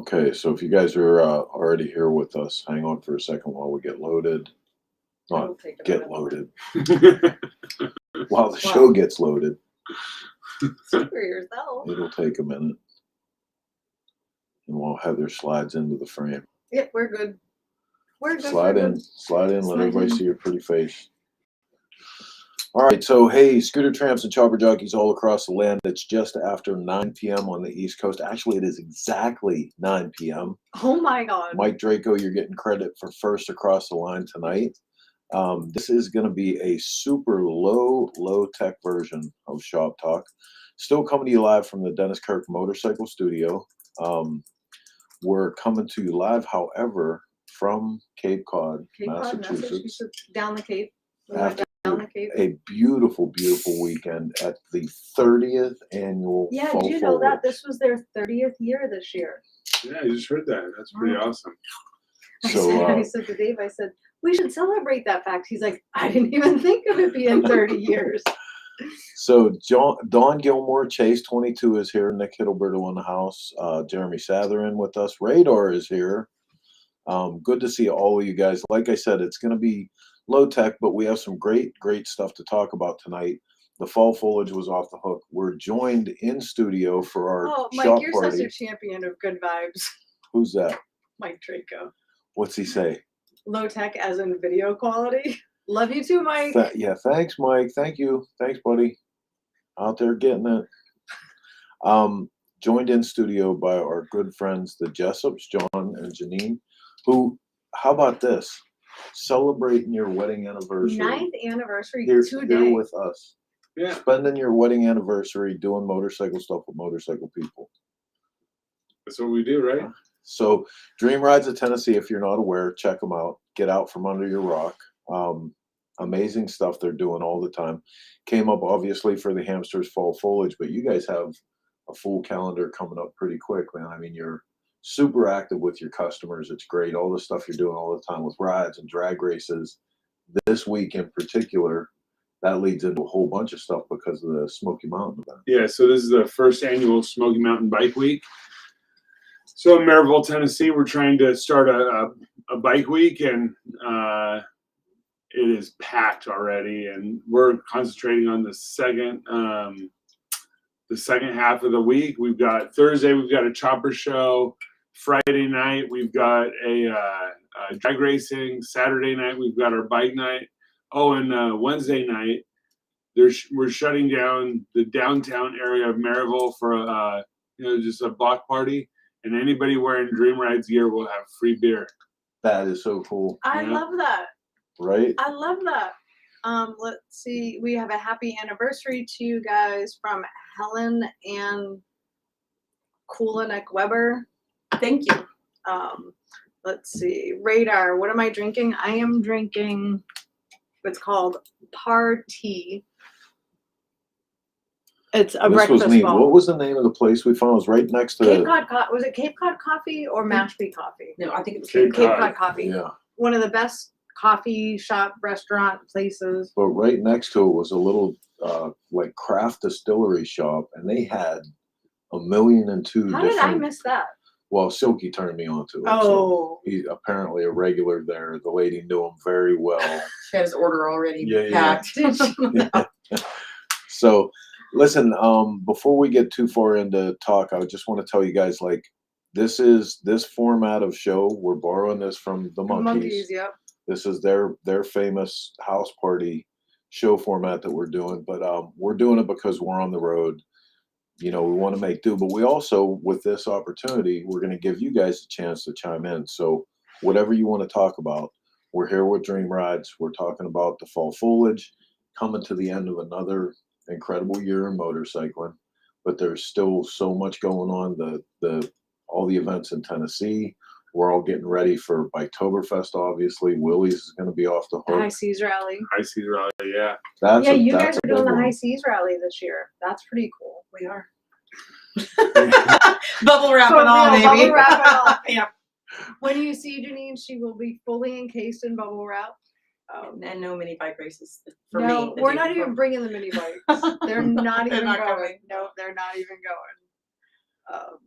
Okay, so if you guys are already here with us, hang on for a second while we get loaded. Not get loaded. While the show gets loaded. Speak for yourself. It'll take a minute. And while Heather slides into the frame. Yep, we're good. We're good. Slide in, let everybody see your pretty face. All right, so hey, scooter tramps and chopper jockeys all across the land. It's just after 9 p.m. on the East Coast. Actually, it is exactly 9 p.m. Oh my God. Mike Draco, you're getting credit for first across the line tonight. This is going to be a super low-tech version of Shop Talk. Still coming to you live from the Dennis Kirk Motorcycle Studio. We're coming to you live, however, from Cape Cod, Massachusetts. Down the Cape. After a beautiful weekend at the 30th annual Yeah, Fall did you know Foliage. that this was their 30th year this year? Yeah, I just heard that. That's pretty awesome. So I said to Dave, I said, we should celebrate that fact. He's like, I didn't even think of it being 30 years. So Don Gilmore, Chase 22 is here. Nick Hiddleberto in the house. Jeremy Satherin with us. Radar is here. Good to see all of you guys. Like I said, it's going to be low tech, but we have some great stuff to talk about tonight. The Fall Foliage was off the hook. We're joined in studio for our Mike, shop you're party. such a champion of good vibes. Who's that? Mike Draco. What's he say? Low tech as in video quality. Love you too, Mike. Yeah, thanks, Mike. Thank you. Thanks, buddy. Out there getting it. Joined in studio by our good friends, the Jessups, John and Jannine, who, how about this? Celebrating your wedding anniversary. 9th anniversary Here today. with us. Yeah. Spending your wedding anniversary doing motorcycle stuff with motorcycle people. That's what we do, right? So Dream Rides of Tennessee, if you're not aware, check them out. Get out from under your rock. Amazing stuff they're doing all the time. Came up obviously for the Hamsters Fall Foliage, but you guys have a full calendar coming up pretty quick, man. I mean, you're super active with your customers. It's great. All the stuff you're doing all the time with rides and drag races. This week in particular, that leads into a whole bunch of stuff because of the Smoky Mountain event. Yeah, so this is the first annual Smoky Mountain Bike Week. So in Maryville, Tennessee, we're trying to start a bike week, and it is packed already. And we're concentrating on the second half of the week. We've got Thursday, we've got a chopper show. Friday night, we've got a drag racing. Saturday night, we've got our bike night. Oh, and Wednesday night, we're shutting down the downtown area of Maryville for just a block party. And anybody wearing Dream Rides gear will have free beer. That is so cool. I love that. Right? I love that. Let's see. We have a happy anniversary to you guys from Helen and Kulinek Weber. Thank you. Let's see. Radar. What am I drinking? I am drinking what's called Party. It's a breakfast ball. What was the name of the place we found? It was right next to Cape Cod. Was it Cape Cod Coffee or Mashpee Coffee? No, I think it was Cape Cape Cod. Cod Coffee. Yeah. One of the best coffee shop restaurant places. But right next to it was a little like craft distillery shop, and they had 1,000,002 How different. did I miss that? Well, Silky turned me on to it. So Oh, he's apparently a regular there. The lady knew him very well. She had his order already Yeah. packed. So, listen. Before we get too far into talk, I just want to tell you guys, like, this format of show. We're borrowing this from the Monkees. Yep. This is their famous house party show format that we're doing, but we're doing it because we're on the road. We want to make do, but we also, with this opportunity, we're going to give you guys a chance to chime in. So whatever you want to talk about, we're here with Dream Rides. We're talking about the Fall Foliage, coming to the end of another incredible year in motorcycling, but there's still so much going on. All the events in Tennessee. We're all getting ready for Biketoberfest, obviously. Willie's is going to be off the hook. High Seas Rally. I see the rally, yeah. You guys are doing the High Seas Rally this year. That's pretty cool. We are. Bubble wrap and all, baby. Bubble wrap and all. Yeah. When you see Jannine, she will be fully encased in bubble wrap. And no mini bike races for No, me. we're not even bringing the mini bikes. They're not even not going. coming. No, they're not even going.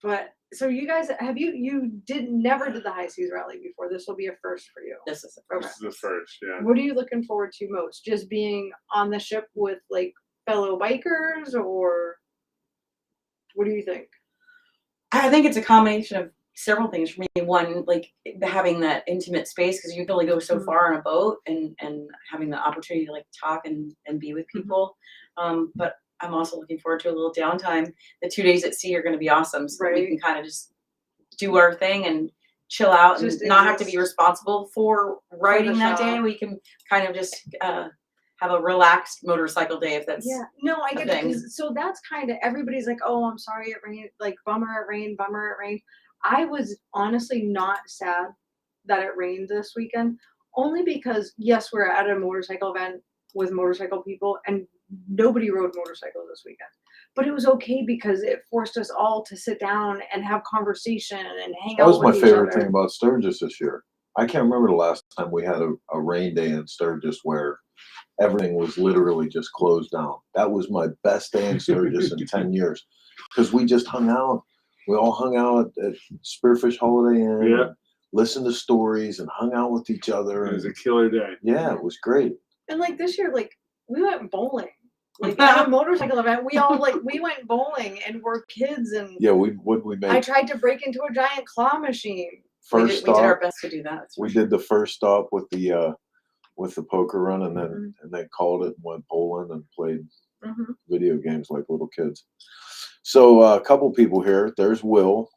But So you guys never did the high seas rally before. This will be a first for you. This is Okay. This is the first, yeah. What are you looking forward to most? Just being on the ship with like fellow bikers, or what do you think? I think it's a combination of several things for me. One, like having that intimate space, because you can only go so Mhm. far on a boat, and having the opportunity to like talk and be with people. But I'm also looking forward to a little downtime. The 2 days at sea are going to be awesome, so that we Right. can kind of just do our thing and chill out and Just not have to be exist. responsible for riding that day. shop. We can kind of just have a relaxed motorcycle day if that's Yeah, no, I get it. thing. 'Cause so that's kind of everybody's like, oh, I'm sorry it rained, like bummer it rained, bummer it rained. I was honestly not sad that it rained this weekend, only because yes, we're at a motorcycle event with motorcycle people, and nobody rode motorcycles this weekend. But it was okay because it forced us all to sit down and have conversation and hang That out was my with each favorite other. thing about Sturgis this year. I can't remember the last time we had a rain day in Sturgis where everything was literally just closed down. That was my best day in Sturgis in 10 years because we just hung out. We all hung out at Spearfish Holiday Inn, Yeah. and listened to stories and hung out with each other. It was a And killer day. yeah, it was great. And like this year, like we went bowling. Like at a motorcycle event, we went bowling and we're kids, and Yeah, we made I tried to break into a giant claw machine. we first did our stop. best to do that. that's for We sure. did the first stop with the poker run, and then Mhm. called it and went bowling and played Mhm. video games like little kids. So a couple people here. There's Will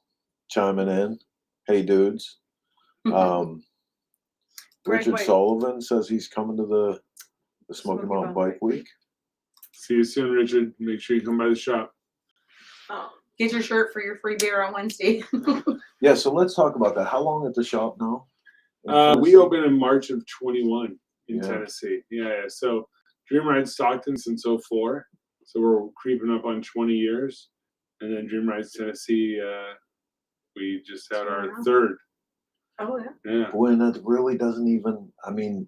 chiming in. Hey, dudes. Greg Richard White. Sullivan says he's coming to the Smoky Mountain Bike Week. See you soon, Richard. Make sure you come by the shop. Get your shirt for your free beer on Wednesday. Yeah, so let's talk about that. How long at the shop now? in We Tennessee? opened in March of 21 in Yeah. Tennessee. Yeah. So Dream Ride Stockton since 04. So we're creeping up on 20 years. And then Dream Rides Tennessee, we just had our Yeah. third. Oh yeah. Yeah. Boy, and that really doesn't even. I mean,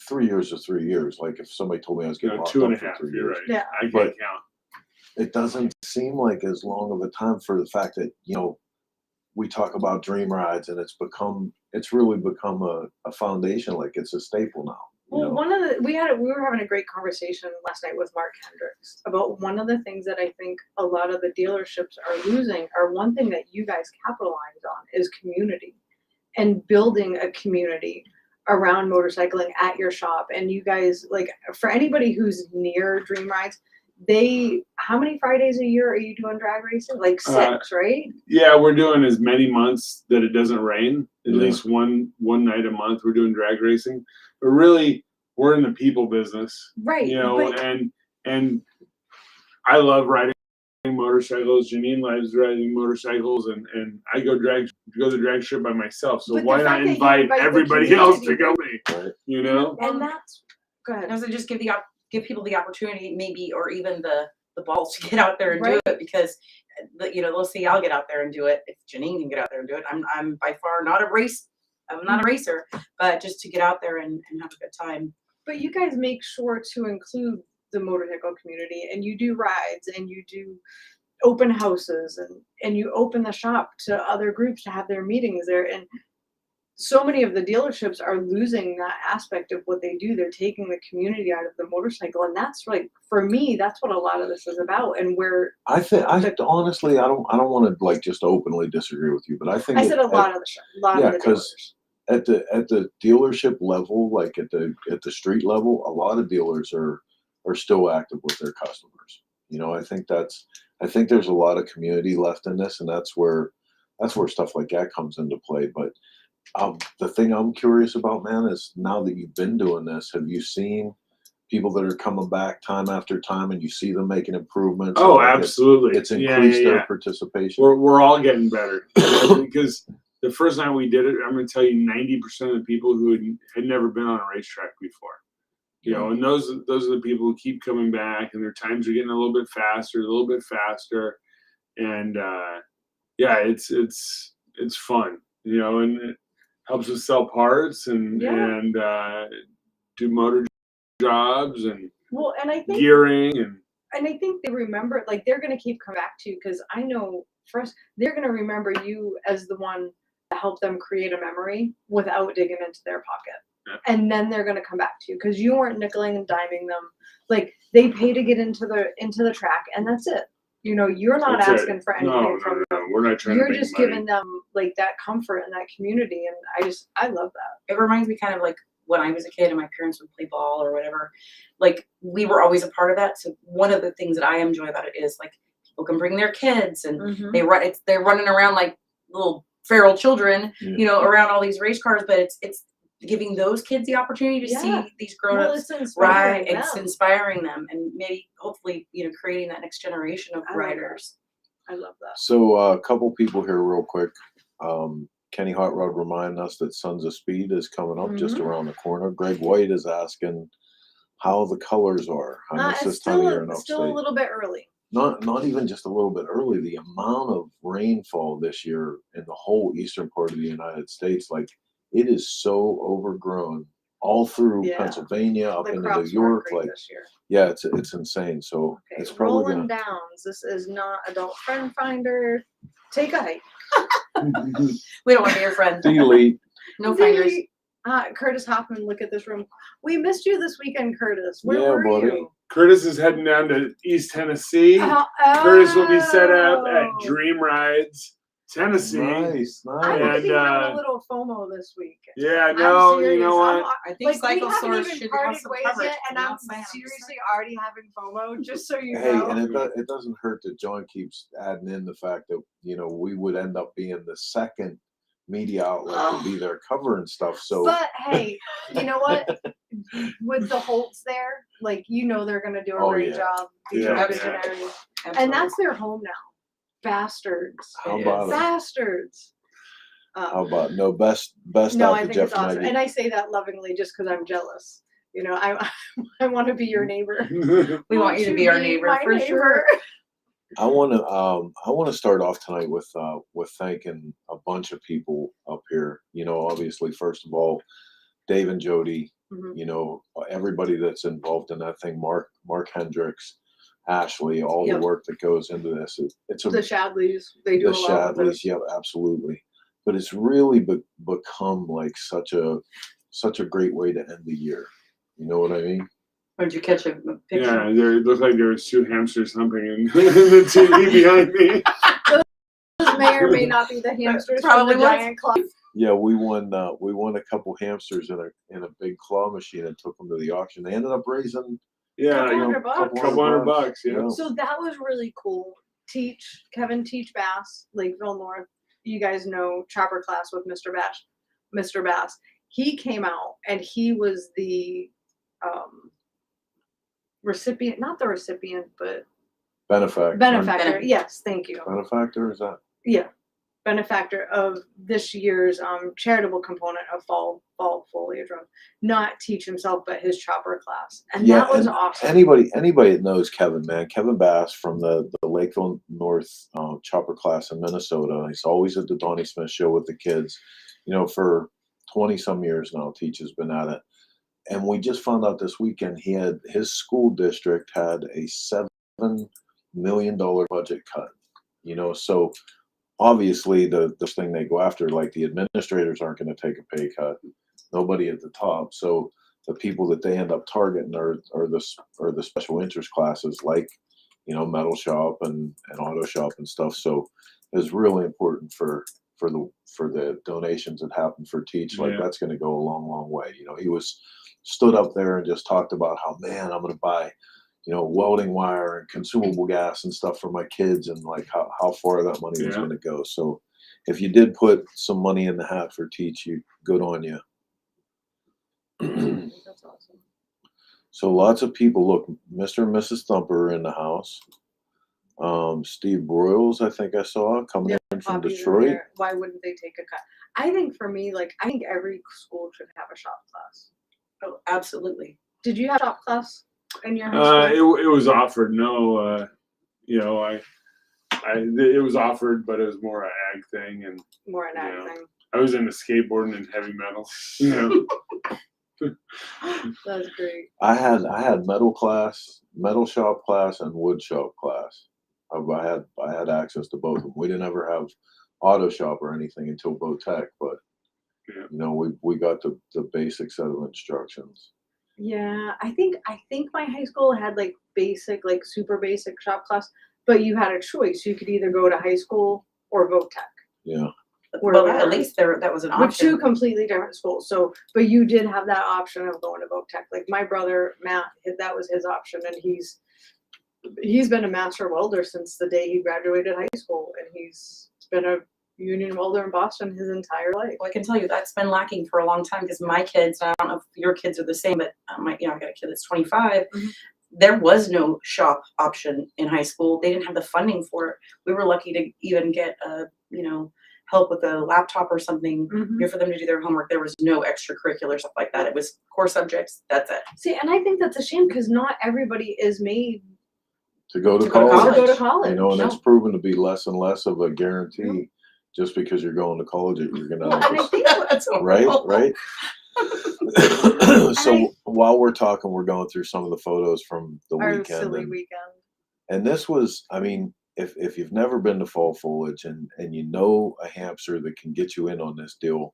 3 years is 3 years. Like if somebody told me I was getting No, locked two and a up for half. 3 You're years, right. Yeah. I can't But- count. it doesn't seem like as long of a time for the fact that we talk about dream rides and it's really become a foundation. Like it's a staple now. Well, we were having a great conversation last night with Mark Hendricks about one of the things that I think a lot of the dealerships are losing, or one thing that you guys capitalized on, is community and building a community around motorcycling at your shop. And you guys, like, for anybody who's near Dream Rides, how many Fridays a year are you doing drag racing? Like 6, right? Yeah, we're doing as many months that it doesn't rain. At Yeah. least one night a month we're doing drag racing. But really, we're in the people business. Right. But And I love riding motorcycles. Jannine loves riding motorcycles, and I go the drag strip by myself. So But the why fact not that you invite invite the everybody else to community- go with me? Right. You know? and that's go ahead. And also just give people the opportunity, maybe, or even the balls to get out there and Right. do it, because they'll see I'll get out there and do it. If Jannine can get out there and do it, I'm by far not a racer, but just to get out there and have a good time. But you guys make sure to include the motorcycle community, and you do rides, and you do open houses, and you open the shop to other groups to have their meetings there. And so many of the dealerships are losing that aspect of what they do. They're taking the community out of the motorcycle, and that's like, for me, that's what a lot of this is about. And where I honestly, I don't want to like just openly disagree with you, but I think I said a lot of the yeah, the 'cause dealers. at the dealership level, like at the street level, a lot of dealers are still active with their customers. I think there's a lot of community left in this, and that's where stuff like that comes into play. But the thing I'm curious about, man, is now that you've been doing this, have you seen people that are coming back time after time, and you see them making improvements? Oh, and, like, absolutely. It's increased Yeah. their participation. We're all getting better because the first night we did it, I'm going to tell you, 90% of the people who had never been on a racetrack before. And those are the people who keep coming back, and their times are getting a little bit faster, and it's fun, and it helps us sell parts and do motor jobs and And I think gearing and I think they remember, like, they're going to keep coming back to you, because I know first, they're going to remember you as the one that helped them create a memory without digging into their pocket. Yeah. And then they're going to come back to you because you weren't nickeling and diming them. Like, they pay to get into the track, and that's it. You know, you're not That's it. asking for anything from them. No. We're not trying You're to make just money. giving them like that comfort and that community, and I love that. It reminds me kind of like when I was a kid and my parents would play ball or whatever. Like, we were always a part of that. So one of the things that I enjoy about it is like people can bring their kids and Mhm. they're running around like little feral children, you know, around all these race cars. But it's giving those kids the opportunity to Yeah. see these grown Well, ups it's inspiring ride. It's them. inspiring them, and maybe hopefully, you know, creating that next generation of I love that. riders. I love that. So a couple people here real quick. Kenny Hot Rod reminding us that Sons of Speed is coming up just around the corner. Greg White is asking how the colors are. I miss this time of year in Still a upstate. little bit early. Not even just a little bit early. The amount of rainfall this year in the whole eastern part of the United States, like it is so overgrown all through Yeah. Pennsylvania up The into New crops weren't York. great Like, this year. yeah, it's insane. So Okay, it's probably rolling gonna. downs. This is not adult friend finder. Take a hike. We don't want to be your friend. Delete. No finders. Really? Curtis Hoffman, look at this room. We missed you this weekend, Curtis. Where Yeah, were buddy. you? Curtis is heading down to East Tennessee. Curtis will be set up at Oh. Dream Rides, Tennessee. Nice, I nice. might be And, having a little FOMO this week. Yeah, I'm no, serious. you know what? I think Like, we Cycle haven't Source even should have parted some ways coverage. yet, and I'm I'm not saying, seriously already having FOMO, just so you Hey, know. and it doesn't hurt that John keeps adding in the fact that, you know, we would end up being the second media outlet to be there covering stuff. So, But hey, you know what? With the Holtz there, like, you know they're gonna do a Oh, great yeah. job. These Yeah, are yeah. visionaries. And Absolutely. that's their home now. Bastards. how It about is. it? Bastards. How about no best No, out I to think Jeff it's awesome. Nagy. And I say that lovingly just because I'm jealous. You know, I want to be your neighbor. We want you to be our neighbor my for neighbor. sure. I want to start off tonight with thanking a bunch of people up here. You know, obviously, first of all, Dave and Jody. Mhm. You know, everybody that's involved in that thing. Mark Hendricks, Ashley, all Yep. the work that goes into this. It's a The Shadleys, they do the a lot with Shadleys, this. yeah, absolutely. But it's really become like such a great way to end the year. You know what I mean? Or did you catch a picture? Yeah, it looked like there was two hamsters humping in the TV behind me. Those may or may not be the hamsters Probably from the was. giant club. Yeah, we won a couple hamsters in a big claw machine and took them to the auction. They ended up raising Yeah, Couple like $100 bucks. couple $100 bucks, yeah. So that was really cool. Kevin Teach Bass, Lakeville North. You guys know Chopper Class with Mr. Bass. He came out and he was the recipient, not the recipient, but benefactor. benefactor. Yes, thank you. Benefactor, is that? Yeah, benefactor of this year's charitable component of Fall Foliage Run. Not Teach himself, but his Chopper Class, and that was awesome. Anybody that knows Kevin, man, Kevin Bass from the Lakeville North Chopper Class in Minnesota. He's always at the Donnie Smith show with the kids. You know, for 20 some years now, Teach has been at it. And we just found out this weekend his school district had a $7 million budget cut. You know, so obviously the thing they go after, like the administrators aren't going to take a pay cut. Nobody at the top. So the people that they end up targeting are the special interest classes, like, you know, metal shop and auto shop and stuff. So it's really important for the donations that happen for Teach. Like, Yeah. that's going to go a long, long way. You know, he stood up there and just talked about how, man, I'm going to buy, you know, welding wire and consumable gas and stuff for my kids, and like how far that money was Yeah. going to go. So if you did put some money in the hat for Teach, good on you. That's awesome. So lots of people, look, Mr. and Mrs. Thumper are in the house. Steve Broyles, I think I saw coming in from Bobby's in Detroit. there. Why wouldn't they take a cut? I think for me, like, I think every school should have a shop class. Oh, absolutely. Did you have shop class in your high It school? was offered. No, you know, it was offered, but it was more an ag thing, and More an yeah. ag thing. I was into skateboarding and heavy metal. You know. That's great. I had metal shop class and wood shop class. I had access to both of them. We didn't ever have auto shop or anything until Votech, but Yeah. you know, we got the basic set of instructions. Yeah, I think my high school had like basic, like super basic shop class, but you had a choice. You could either go to high school or Votech. Yeah. Well, at least that was an With two option. completely different schools. So, but you did have that option of going to Votech. Like my brother Matt, that was his option, and he's been a master welder since the day he graduated high school, and he's been a union welder in Boston his entire life. Well, I can tell you that's been lacking for a long time because my kids, I don't know if your kids are the same, but I got a kid that's 25. Mhm. There was no shop option in high school. They didn't have the funding for it. We were lucky to even get help with a laptop or something for them to do their homework. There was no extracurricular stuff like that. It was core subjects. That's it. See, and I think that's a shame because not everybody is made To go to To go to college. to go to college. You know, and No. it's proven to be less and less of a guarantee just because you're going to college that you're gonna Well, and I think That's right, horrible. right. So while we're talking, we're going through some of the photos from the our weekend, silly weekend. and this was, I mean, if you've never been to Fall Foliage and you know a hamster that can get you in on this deal,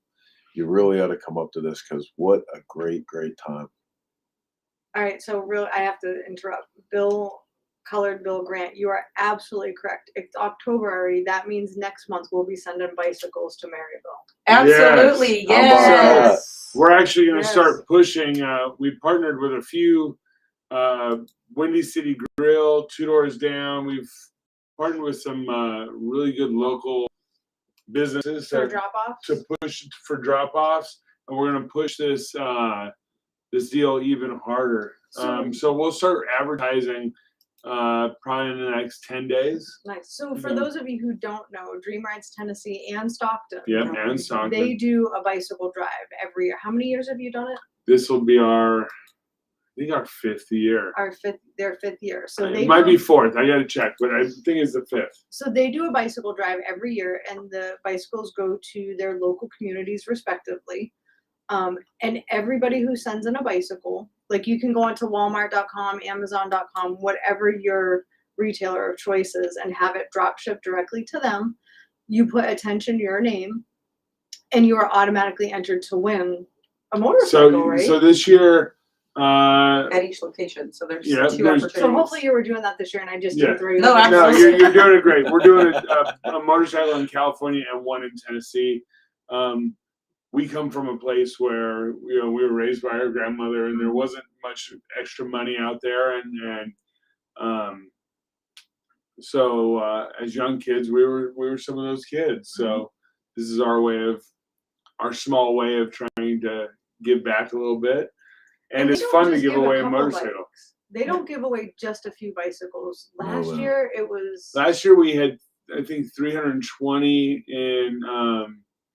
you really ought to come up to this because what a great time. All right, so I have to interrupt. Colored Bill Grant, you are absolutely correct. It's October already. That means next month we'll be sending bicycles to Maryville. Absolutely. How about Yes. We're actually going to Yes. start pushing. We partnered with a few Windy City Grill, 2 doors down. We've partnered with some really good local businesses For drop-offs? to push for drop-offs, and we're going to push this this deal even harder. So we'll start advertising probably in the next 10 days. Nice. So for those of you who don't know, Dream Rides Tennessee and Stockton, Yep, and Stockton. they do a bicycle drive every year. How many years have you done it? This will be our 5th year. Their fifth year. So It they might do be 4th. I got to check, but I think it's the 5th. So they do a bicycle drive every year, and the bicycles go to their local communities respectively. And everybody who sends in a bicycle, like you can go onto Walmart.com, Amazon.com, whatever your retailer of choice is, and have it drop shipped directly to them. You put attention your name, and you are automatically entered to win a motorcycle, right? So this year, At each location. So there's Yeah, two there's- opportunities. So hopefully you were doing that this year, and I just Yeah. didn't throw you. No, under the no, bus. you're doing it great. We're doing a motorcycle in California and one in Tennessee. We come from a place where we were raised by our grandmother, and there wasn't much extra money out there, and so as young kids, we were some of those kids. So this is our small way of trying to give back a little bit, and they it's don't fun to just give give away a couple motorcycle. bikes. They don't give away just a few bicycles. No, Last no. year it was. Last year we had, I think, 320 in.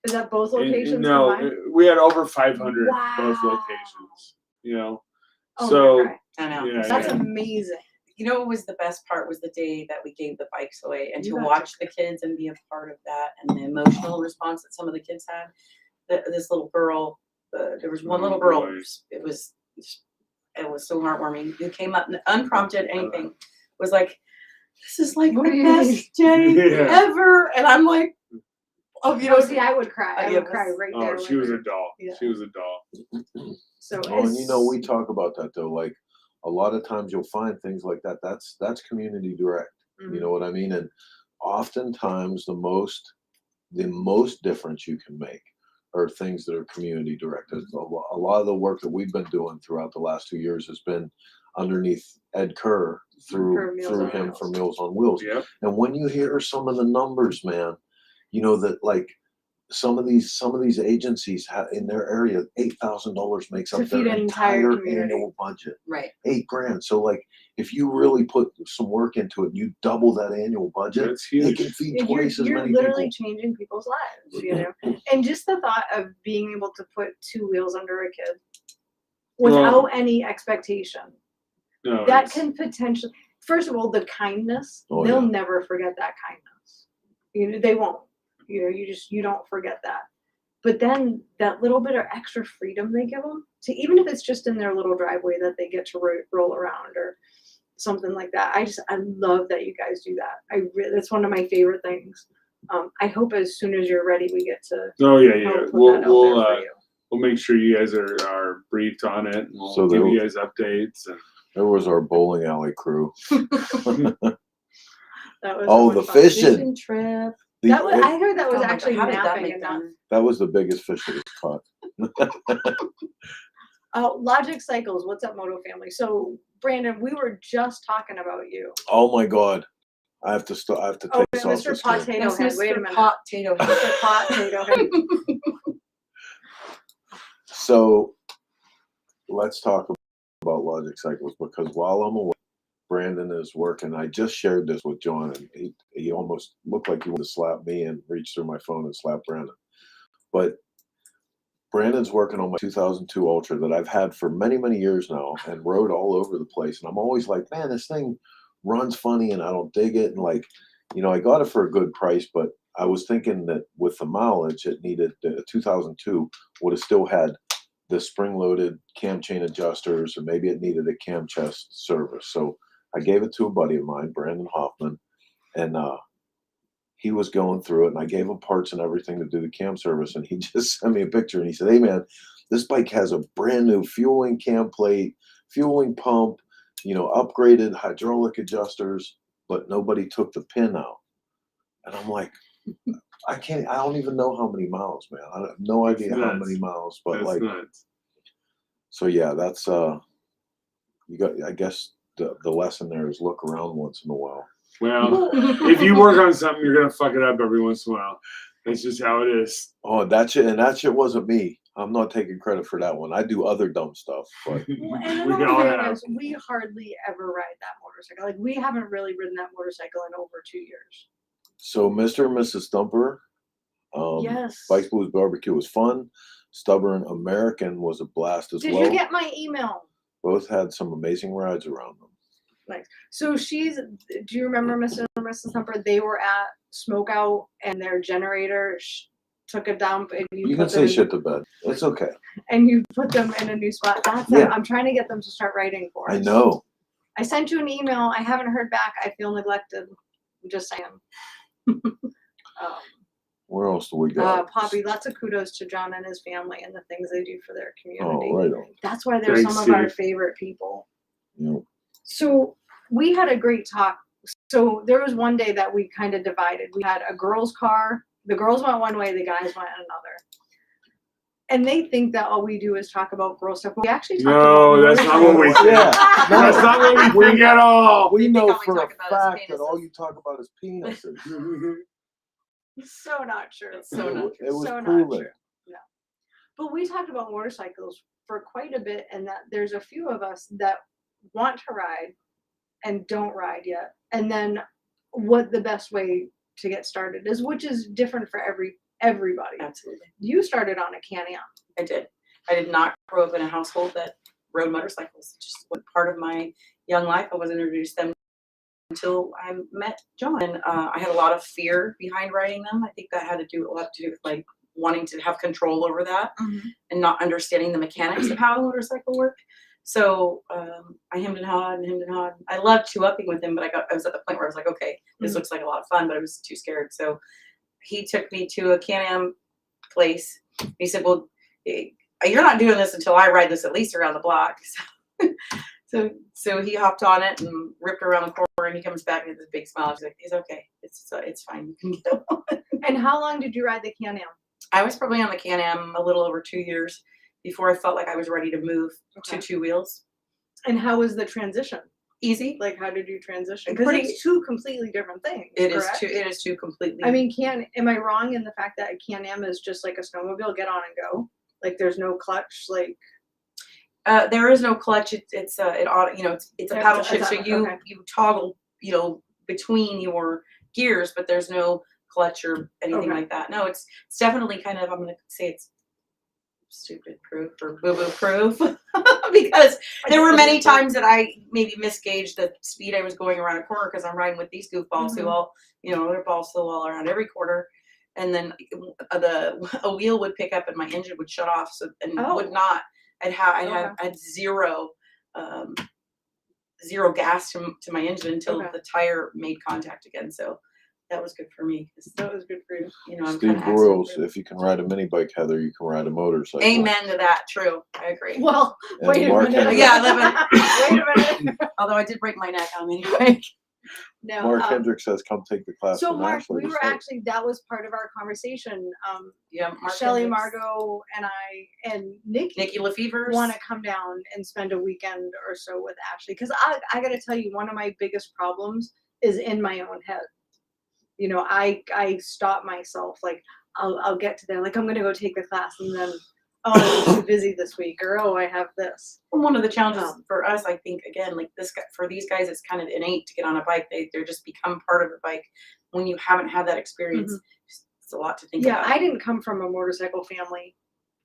Is that both locations No, combined? we had over 500 both Wow. locations. Oh So my God. I know. yeah, That's yeah. amazing. You know what was the best part was the day that we gave the bikes away and You to got watch the kids and be a part of that and the emotional response that some of the kids had. This little girl, there was one little girl. boy. It was so heartwarming. Who came up unprompted, anything, was like, "This is like What the do you best day Yeah. ever," and I'm like, "Oh, you know." See, I would cry. I Yeah, would cry right there. Oh, she with was her. a doll. Yeah. She was a doll. So Oh, and you know, we talk about that though. Like a lot of times you'll find things like that. That's community direct. You know what I mean? And oftentimes the most difference you can make are things that are community directed. A lot of the work that we've been doing throughout the last 2 years has been underneath Ed Kerr For Meals on him Wheels. for Meals on Wheels. Yep. And when you hear some of the numbers, man, you know that like some of these agencies in their area, $8,000 makes To up their feed an entire entire community. annual budget. Right. $8,000. So like if you really put some work into it, you double that annual budget. That's It huge. can feed You're twice as many literally people. changing people's lives, you know. And just the thought of being able to put two wheels under a kid without any expectation, No, that it's- can potentially. First of all, the kindness, Oh, they'll yeah. never forget that kindness. You know, they won't. You know, you don't forget that. But then that little bit of extra freedom they give them, to even if it's just in their little driveway that they get to roll around, or something like that. I love that you guys do that. That's one of my favorite things. I hope as soon as you're ready, we get to Oh yeah, yeah. help put that out there for you. We'll make sure you guys are briefed on it, and we'll So give there- you guys updates. And There was our bowling alley crew. That was Oh, so the much fun. fishing. trip. That was, I heard that was Oh my God, actually how did that napping make and not. them? That was the biggest fish that was caught. Logic Cycles. What's up, Moto Family? So Brandon, we were just talking about you. Oh my God. I have to stop. I have to Oh, take this off Mr. the screen. Potato Head. Wait a minute. Potato Head. Mr. Potato Head. So let's talk about Logic Cycles, because while I'm away, Brandon is working. I just shared this with John, and he almost looked like he wanted to slap me and reach through my phone and slap Brandon. But Brandon's working on my 2002 Ultra that I've had for many, many years now and rode all over the place. And I'm always like, man, this thing runs funny and I don't dig it. And like, you know, I got it for a good price, but I was thinking that with the mileage, it needed, 2002 would have still had the spring-loaded cam chain adjusters, or maybe it needed a cam chest service. So I gave it to a buddy of mine, Brandon Hoffman, and he was going through it, and I gave him parts and everything to do the cam service, and he just sent me a picture, and he said, hey man, this bike has a brand new fueling cam plate, fueling pump, you know, upgraded hydraulic adjusters, but nobody took the pin out. And I'm like, I don't even know how many miles, man. I have no idea how many miles, but that's like, nuts. so yeah, that's, you got, I guess the lesson there is look around once in a while. Well, if you work on something, you're gonna fuck it up every once in a while. That's just how it is. Oh, that shit wasn't me. I'm not taking credit for that one. I do other dumb stuff, but Well, and in We all can all have. fairness, we hardly ever ride that motorcycle. Like, we haven't really ridden that motorcycle in over 2 years. so Mr. and Mrs. Thumper, Yes. Bikes Blues Barbecue was fun. Stubborn American was a blast as Did well. you get my email? Both had some amazing rides around them. Nice. So do you remember Mr. and Mrs. Thumper? They were at Smokeout and their generator took a dump, and You can say shit to bed. It's okay. and you put them in a new spot. That's Yeah. I'm trying to get them to start writing for us. I know. I sent you an email. I haven't heard back. I feel neglected. I'm just saying. Where else do we go? Poppy, lots of kudos to John and his family and the things they do for their community. Oh, right on. That's why they're Thanks, some of our Steve. favorite people. You know, So we had a great talk. So there was one day that we kind of divided. We had a girls' car. The girls went one way, the guys went another. And they think that all we do is talk about girl stuff. But we actually talk No, about that's not what we motorcycles. think. Yeah. That's not what we think at all. we They know think all we for a talk about is fact that all penises. you talk about is penises. So not true. It's so not It was So not cool. true. No. But we talked about motorcycles for quite a bit, and that there's a few of us that want to ride and don't ride yet. And then what the best way to get started is, which is different for everybody. Absolutely. You started on a Can-Am. I did. I did not grow up in a household that rode motorcycles. It just was part of my young life. I was introduced to them until I met John. And I had a lot of fear behind riding them. I think that had a lot to do with like wanting to have control over that and not understanding the mechanics of how a motorcycle worked. So I hemmed and hawed. I loved two-upping with him, but I was at the point where I was like, okay, this looks like a lot of fun, but I was too scared. So he took me to a Can-Am place. He said, well, you're not doing this until I ride this at least around the block. So he hopped on it and ripped around the corner, and he comes back with this big smile. He's like, it's okay. It's fine. You can get on. And how long did you ride the Can-Am? I was probably on the Can-Am a little over 2 years before I felt like I was ready to move to two wheels. And how was the transition? Easy. Like, how did you transition? Because Pretty- it's two completely different things. It is correct? It is two completely. I mean, am I wrong in the fact that a Can-Am is just like a snowmobile, get on and go? Like, there's no clutch, like. There is no clutch. It's a paddle shift. So you toggle, between your gears, but there's no clutch or anything like that. No, it's definitely kind of, I'm going to say it's stupid proof or boo-boo proof because there were many times that I maybe misgauged the speed I was going around a corner because I'm riding with these goofballs who all, they're balls so all around every quarter. And then a wheel would pick up and my engine would shut off. So would not. I had zero zero gas to my engine until Okay. the tire made contact again. So that was good for me. 'Cause, That was good for you. you know, I'm Steve kind of Broyles, if you can ride a mini bike, Heather, you can ride a motorcycle. Amen to that. True. I agree. Well, And wait a Mark minute. Hendricks- Yeah, I Wait a minute. Although I did break my neck on anyway. No. Mark Hendricks says, come take the class So from Mark, Ashley. we were actually, that was part of our conversation. Yeah, Shelly, Hendricks, Margot, and I, and Nikki Lefevre. want to come down and spend a weekend or so with Ashley. Cause I gotta tell you, one of my biggest problems is in my own head. You know, I stop myself, like, I'll get to there, like, I'm gonna go take the class, and then, oh, I'm too busy this week, or, oh, I have this. One of the challenges for us, I think, again, like this guy, for these guys, it's kind of innate to get on a bike. They're just become part of the bike. When you haven't had that experience, it's a lot to think Yeah, about. I didn't come from a motorcycle family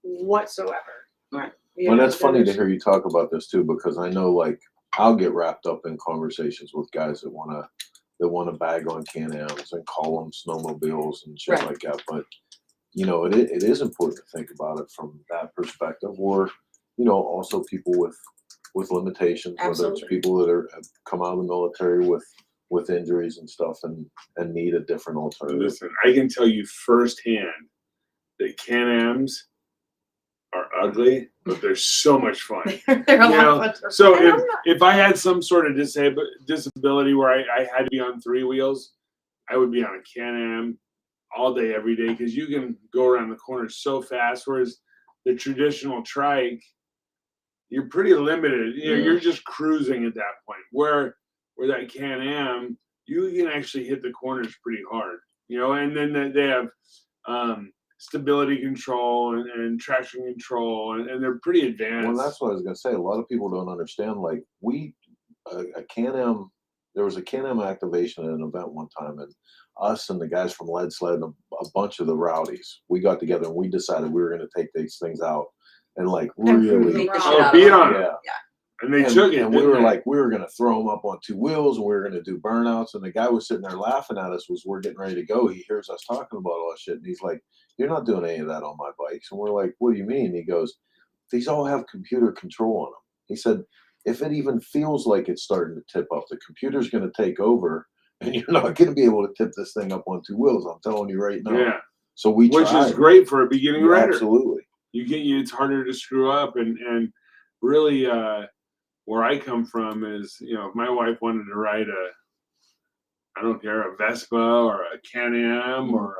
whatsoever. Right. You Well, know, that's funny to there's- hear you talk about this too, because I know, like, I'll get wrapped up in conversations with guys that wanna bag on Can-Ams and call them snowmobiles and shit Right. like that. But you know, it is important to think about it from that perspective, or you know, also people with limitations, whether it's Absolutely. people that have come out of the military with injuries and stuff and need a different alternative. Listen, I can tell you firsthand that Can-Ams are ugly, but they're so much fun. They're a You lot know, of fun. So And I'm if I had some sort of disability where I had to be on 3 wheels, I would be on a Can-Am all day, every day, because you can go around the corners so fast. Whereas the traditional trike, you're pretty limited. You know, you're just cruising at that point. Where that Can-Am, you can actually hit the corners pretty hard. You know, and then they have stability control and traction control, and they're pretty advanced. Well, that's what I was gonna say. A lot of people don't understand. Like a Can-Am, there was a Can-Am activation at an event one time, and us and the guys from Lead Sled and a bunch of the rowdies, we got together and we decided we were gonna take these things out and like really, Beat the shit Oh, out of beat them. on 'em. yeah. And they took it. And we didn't were they? like, we were gonna throw them up on 2 wheels, and we were gonna do burnouts. And the guy was sitting there laughing at us. We're getting ready to go. He hears us talking about all that shit, and he's like, "You're not doing any of that on my bikes." And we're like, "What do you mean?" He goes, "These all have computer control on them." He said, "If it even feels like it's starting to tip up, the computer's gonna take over, and you're not gonna be able to tip this thing up on 2 wheels. I'm telling you right now." Yeah, So we which tried. is great for a beginning Yeah, rider. absolutely. It's harder to screw up, and really where I come from is, you know, if my wife wanted to ride I don't care, a Vespa or a Can-Am or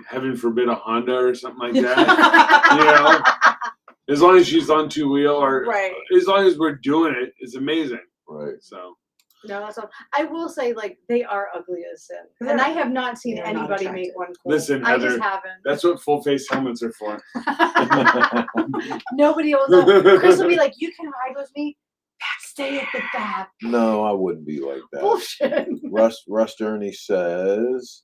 heaven forbid a Honda or something like that, you know, as long as she's on 2-wheel or Right. as long as we're doing it, it's amazing. Right. So No, that's all. I will say, like, they are ugly as sin, and I have not seen They're not anybody attractive. make one cool. Listen, I just Heather, haven't. that's what full face helmets are for. Nobody will know. Chris will be like, "You can ride with me. Stay at the back." No, I wouldn't be like that. Bullshit. Russ Journey says,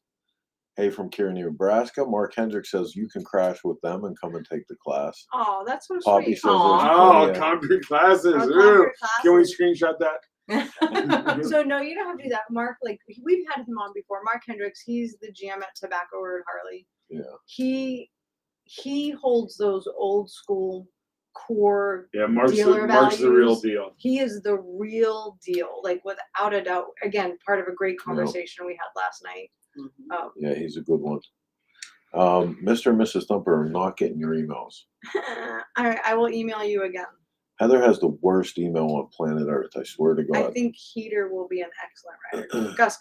"Hey, from Kearney, Nebraska." Mark Hendricks says, "You can crash with them and come and take the class." Oh, that's so Poppy sweet. says, "There's Oh, plenty of-" concrete classes. Our Ooh. concert Can we classes. screenshot that? So no, you don't have to do that. Mark, like, we've had him on before. Mark Hendricks, he's the GM at Tobacco Road Harley. Yeah. He holds those old school core. Yeah, Mark's the real deal. He is the real deal, like, without a doubt. Again, part of a great conversation we had last night. Yeah, he's a good one. Mr. and Mrs. Thumper are not getting your emails. I will email you again. Heather has the worst email on planet Earth. I swear to I God. think Heater will be an excellent rider. Gus.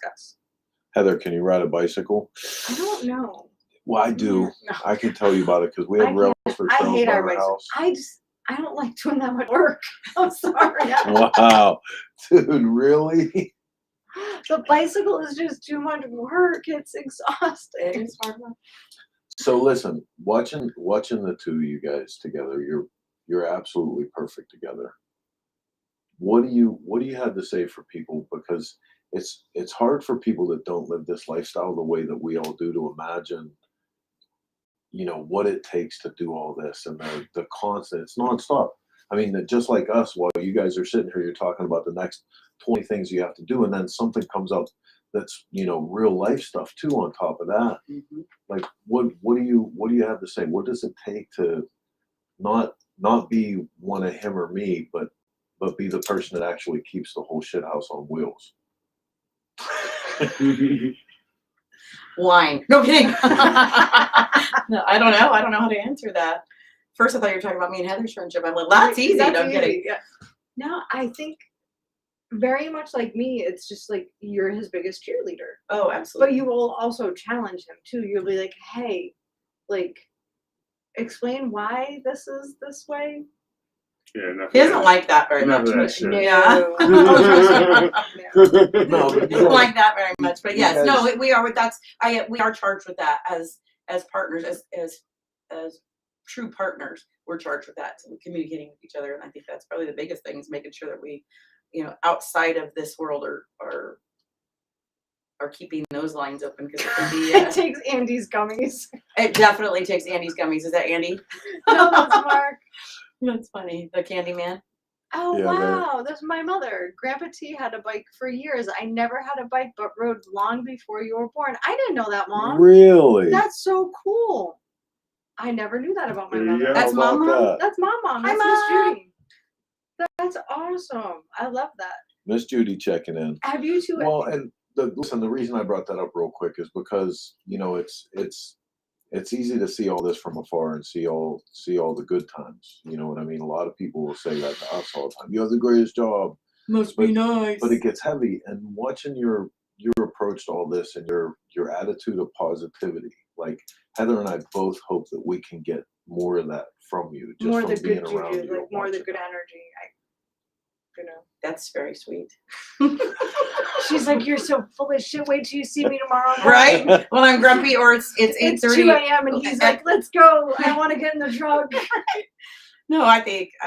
Heather, can you ride a bicycle? I don't know. Well, I do. No. I can tell you about it because we I have rails can't- for I trails hate by our our bicycles. house. I don't like doing that much work. I'm sorry. Wow, dude, really? The bicycle is just too much work. It's exhausting. It is hard work. So listen, watching the two of you guys together, you're absolutely perfect together. What do you have to say for people? Because it's hard for people that don't live this lifestyle the way that we all do to imagine, you know, what it takes to do all this and the constant, it's nonstop. I mean, just like us, while you guys are sitting here, you're talking about the next 20 things you have to do, and then something comes up that's, you know, real life stuff too on top of that. Mm-hmm. Like, what do you have to say? What does it take to not be one of him or me, but but be the person that actually keeps the whole shit house on wheels. Wine. No kidding. No, I don't know. I don't know how to answer that. First, I thought you were talking about me and Heather's friendship. I'm like, that's easy. That's No, I'm kidding. Yeah. No, I think very much like me, it's just like you're his biggest cheerleader. Oh, But absolutely. you will also challenge him too. You'll be like, hey, like, explain why this is this way. Yeah, enough He of doesn't that. like that very Enough much. of that shit. Yeah. No. No, He doesn't like that very much. But yes, You no, guys- we are. We are charged with that as partners, as true partners. We're charged with that, so communicating with each other, and I think that's probably the biggest thing is making sure that we, outside of this world, are keeping those lines open because it can be. It takes Andy's gummies. It definitely takes Andy's gummies. Is that Andy? No, that's Mark. That's funny. The candy man. Oh Yeah, wow, that's my mother. Grandpa T had a bike for years. I never had a bike, but rode long before you were born. I didn't know that, Mom. Really? That's so cool. I never knew that about my There you mother. go. That's How about Mom. that? That's my mom. Hi, That's Miss Mom. Judy. That's awesome. I love that. Miss Judy checking in. Have you two? Well, and listen, the reason I brought that up real quick is because it's easy to see all this from afar and see all the good times. You know what I mean? A lot of people will say that to us all the time. You have the greatest job, Must be nice. but it gets heavy. And watching your approach to all this and your attitude of positivity, like Heather and I both hope that we can get more of that from you, just More from the being good around juju, you. like more the watching good it. energy. That's very sweet. She's like, you're so full of shit. Wait till you see me tomorrow morning. Right? When I'm grumpy or it's It's 2 8:30. a.m. and he's like, let's go. I want to get in the truck. No, I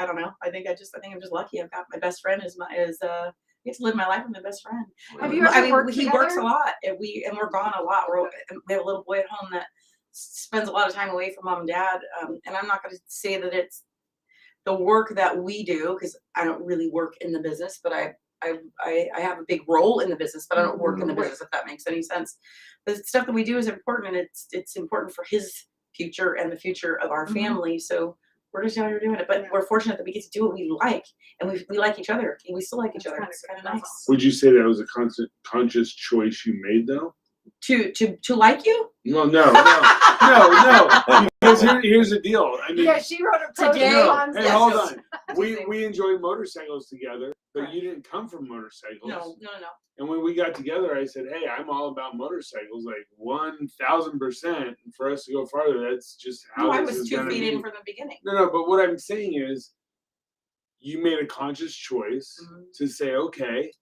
don't know. I think I'm just lucky. I've got my best friend I get to live my life with my best friend. Have you ever worked he works a together? lot and we're gone a lot. We have a little boy at home that spends a lot of time away from mom and dad. And I'm not going to say that it's the work that we do because I don't really work in the business, but I have a big role in the business, but I don't work in the business, if that makes any sense. The stuff that we do is important, and it's important for his future and the future of our family. So we're just out here doing it. But we're fortunate that we get to do what we like, and we like each other, and we still like each other. It's kind of nice. Would you say that was a conscious choice you made, though? To like you? Well, no. Because here's the deal. I mean, Yeah, she wrote a pros Today- and no. cons Hey, list. hold on. We enjoy motorcycles together, but Right. you didn't come from motorcycles. No. And when we got together, I said, "Hey, I'm all about motorcycles, like 1,000%. For us to go farther, that's just how No, I this was is 2 gonna feet be." in from the beginning. No. But what I'm saying is, you made a conscious choice Mhm. to say, "Okay,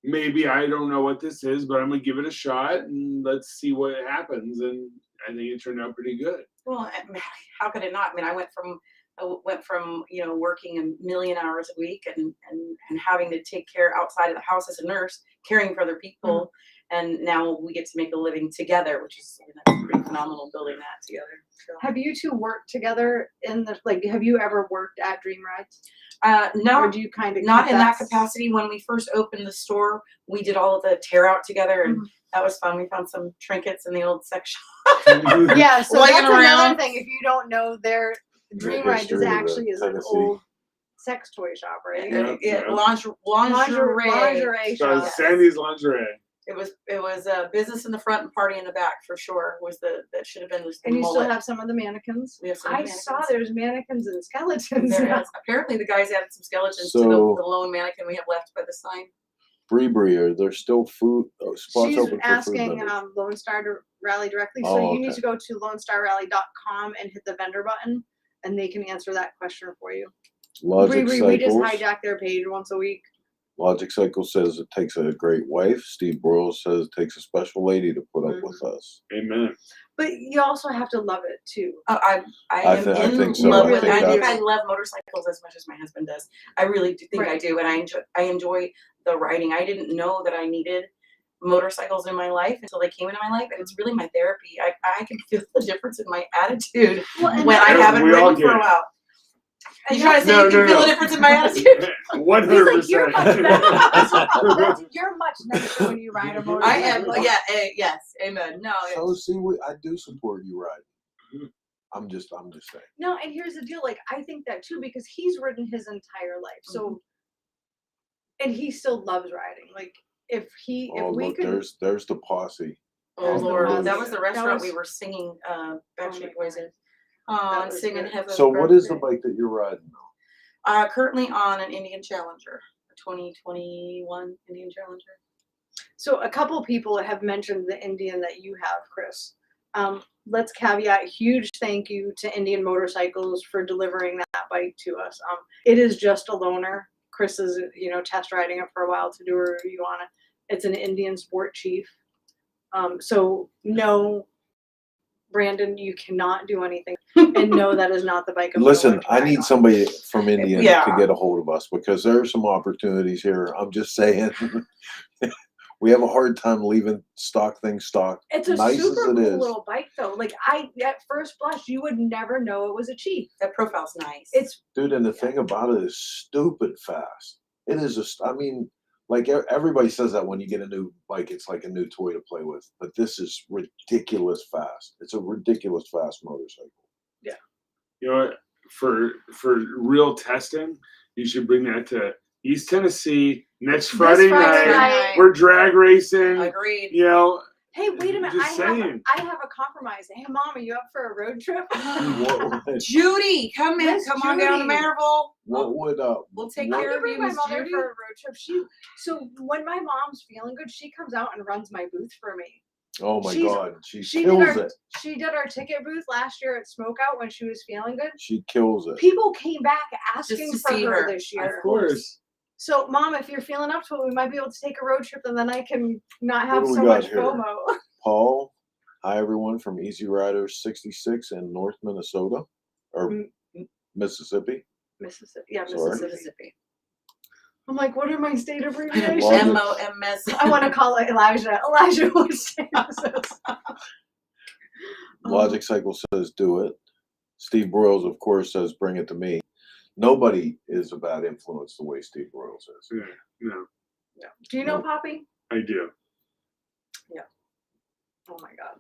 maybe I don't know what this is, but I'm gonna give it a shot and let's see what happens." And I think it turned out pretty good. Well, how could it not? I mean, I went from working a million hours a week and having to take care outside of the house as a nurse, caring for other people, and now we get to make a living together, which is pretty phenomenal building that together. So. Have you two worked together have you ever worked at Dream Rides? Or No, do you kind of not in that capacity. When we first opened the store, we did all of the tear out together, and that was fun. We found some trinkets in the old sex shop. Yeah, so Laying that's another around. thing. If you don't know, their Dream Rides is history of the actually is an Tennessee. old sex toy shop, right? Yeah. Lingerie. Lingerie So shop. Sandy's lingerie. It was a business in the front and party in the back for sure. That should have been the And you still mullet. have some of the mannequins. We have some I mannequins. saw there's mannequins and skeletons. There now. is. Apparently the guys added some skeletons to So- the lone mannequin we have left by the sign. Bree, are there still food spots She's open for asking food vendors? Lone Star to Rally directly. So Oh, you need okay. to go to lonestarrally.com and hit the vendor button, and they can answer that question for you. Logic We just Cycles. hijack their page once a week. Logic Cycle says it takes a great wife. Steve Broyle says it takes a special lady to put up with us. Amen. But you also have to love it too. I am I in think so. love I with think it. I think that's- I love motorcycles as much as my husband does. I really do think I Right. do, and I enjoy the riding. I didn't know that I needed motorcycles in my life until they came into my life, and it's really my therapy. I can feel the difference in my attitude Well, and when I that's- haven't We all ridden for a get it. while. You and trying to say No, you can no, feel no. the difference in my attitude? 100%. He's like, you're much better. You're much nicer when you ride a motorcycle. I am. Yeah. Yes. Amen. No. So see, I do support you, right? I'm just saying. No, and here's the deal. Like, I think that too because he's ridden his entire life. So and he still loves riding. Like if Oh, we look, could, there's the posse. Oh There's the Lord, lounge. that was the That restaurant was- we were singing Backstreet my Boys God. in. Oh, That and was singing good. Heaven's So what is the Birthday. bike that you're riding now? Currently on an Indian Challenger, a 2021 Indian Challenger. So a couple people have mentioned the Indian that you have, Chris. Let's caveat, huge thank you to Indian Motorcycles for delivering that bike to us. It is just a loaner. Chris is, test riding it for a while to do a review on it. It's an Indian Sport Chief. So no, Brandon, you cannot do anything. And no, that is not the bike. I'm Listen, going to I ride need on. somebody from Indiana Yeah. to get a hold of us because there are some opportunities here. I'm just saying. We have a hard time leaving stock things stock. It's a nice super as it cool is. little bike though. Like at first blush, you would never know it was a Chief. That profile's nice. It's Dude, and the thing about it is stupid fast. It is I mean, like everybody says that when you get a new bike, it's like a new toy to play with. But this is ridiculous fast. It's a ridiculous fast motorcycle. You know what? For real testing, you should bring that to East Tennessee next Friday Friday night. night. We're drag racing. Agreed. You know, hey, wait a minute. Just saying. I have a compromise. Hey, Mom, are you up for a road trip? Judy, come in. Yes, Come on down to Judy. Maryville. What would We'll take I care could of bring you, my Miss mother Judy. for a road trip. So when my mom's feeling good, she comes out and runs my booth for me. Oh my She's- God, she She kills did our it. she did our ticket booth last year at Smokeout when she was feeling good. She kills it. People came back asking to for see her her. this year. of course. So, Mom, if you're feeling up to it, we might be able to take a road trip, and then I can not What have do we so got much here? FOMO. Paul, hi everyone from Easy Riders 66 in North Minnesota or Mississippi. Mississippi, yeah, Sorry. Mississippi. I'm like, what are my state abbreviations? Logic. MOMS. I want to call it Elijah. Elijah, what state is this? Logic Cycle says do it. Steve Broyles, of course, says bring it to me. Nobody is a bad influence the way Steve Broyles is. Yeah, no, Do you know No. Poppy? I do. Oh my God.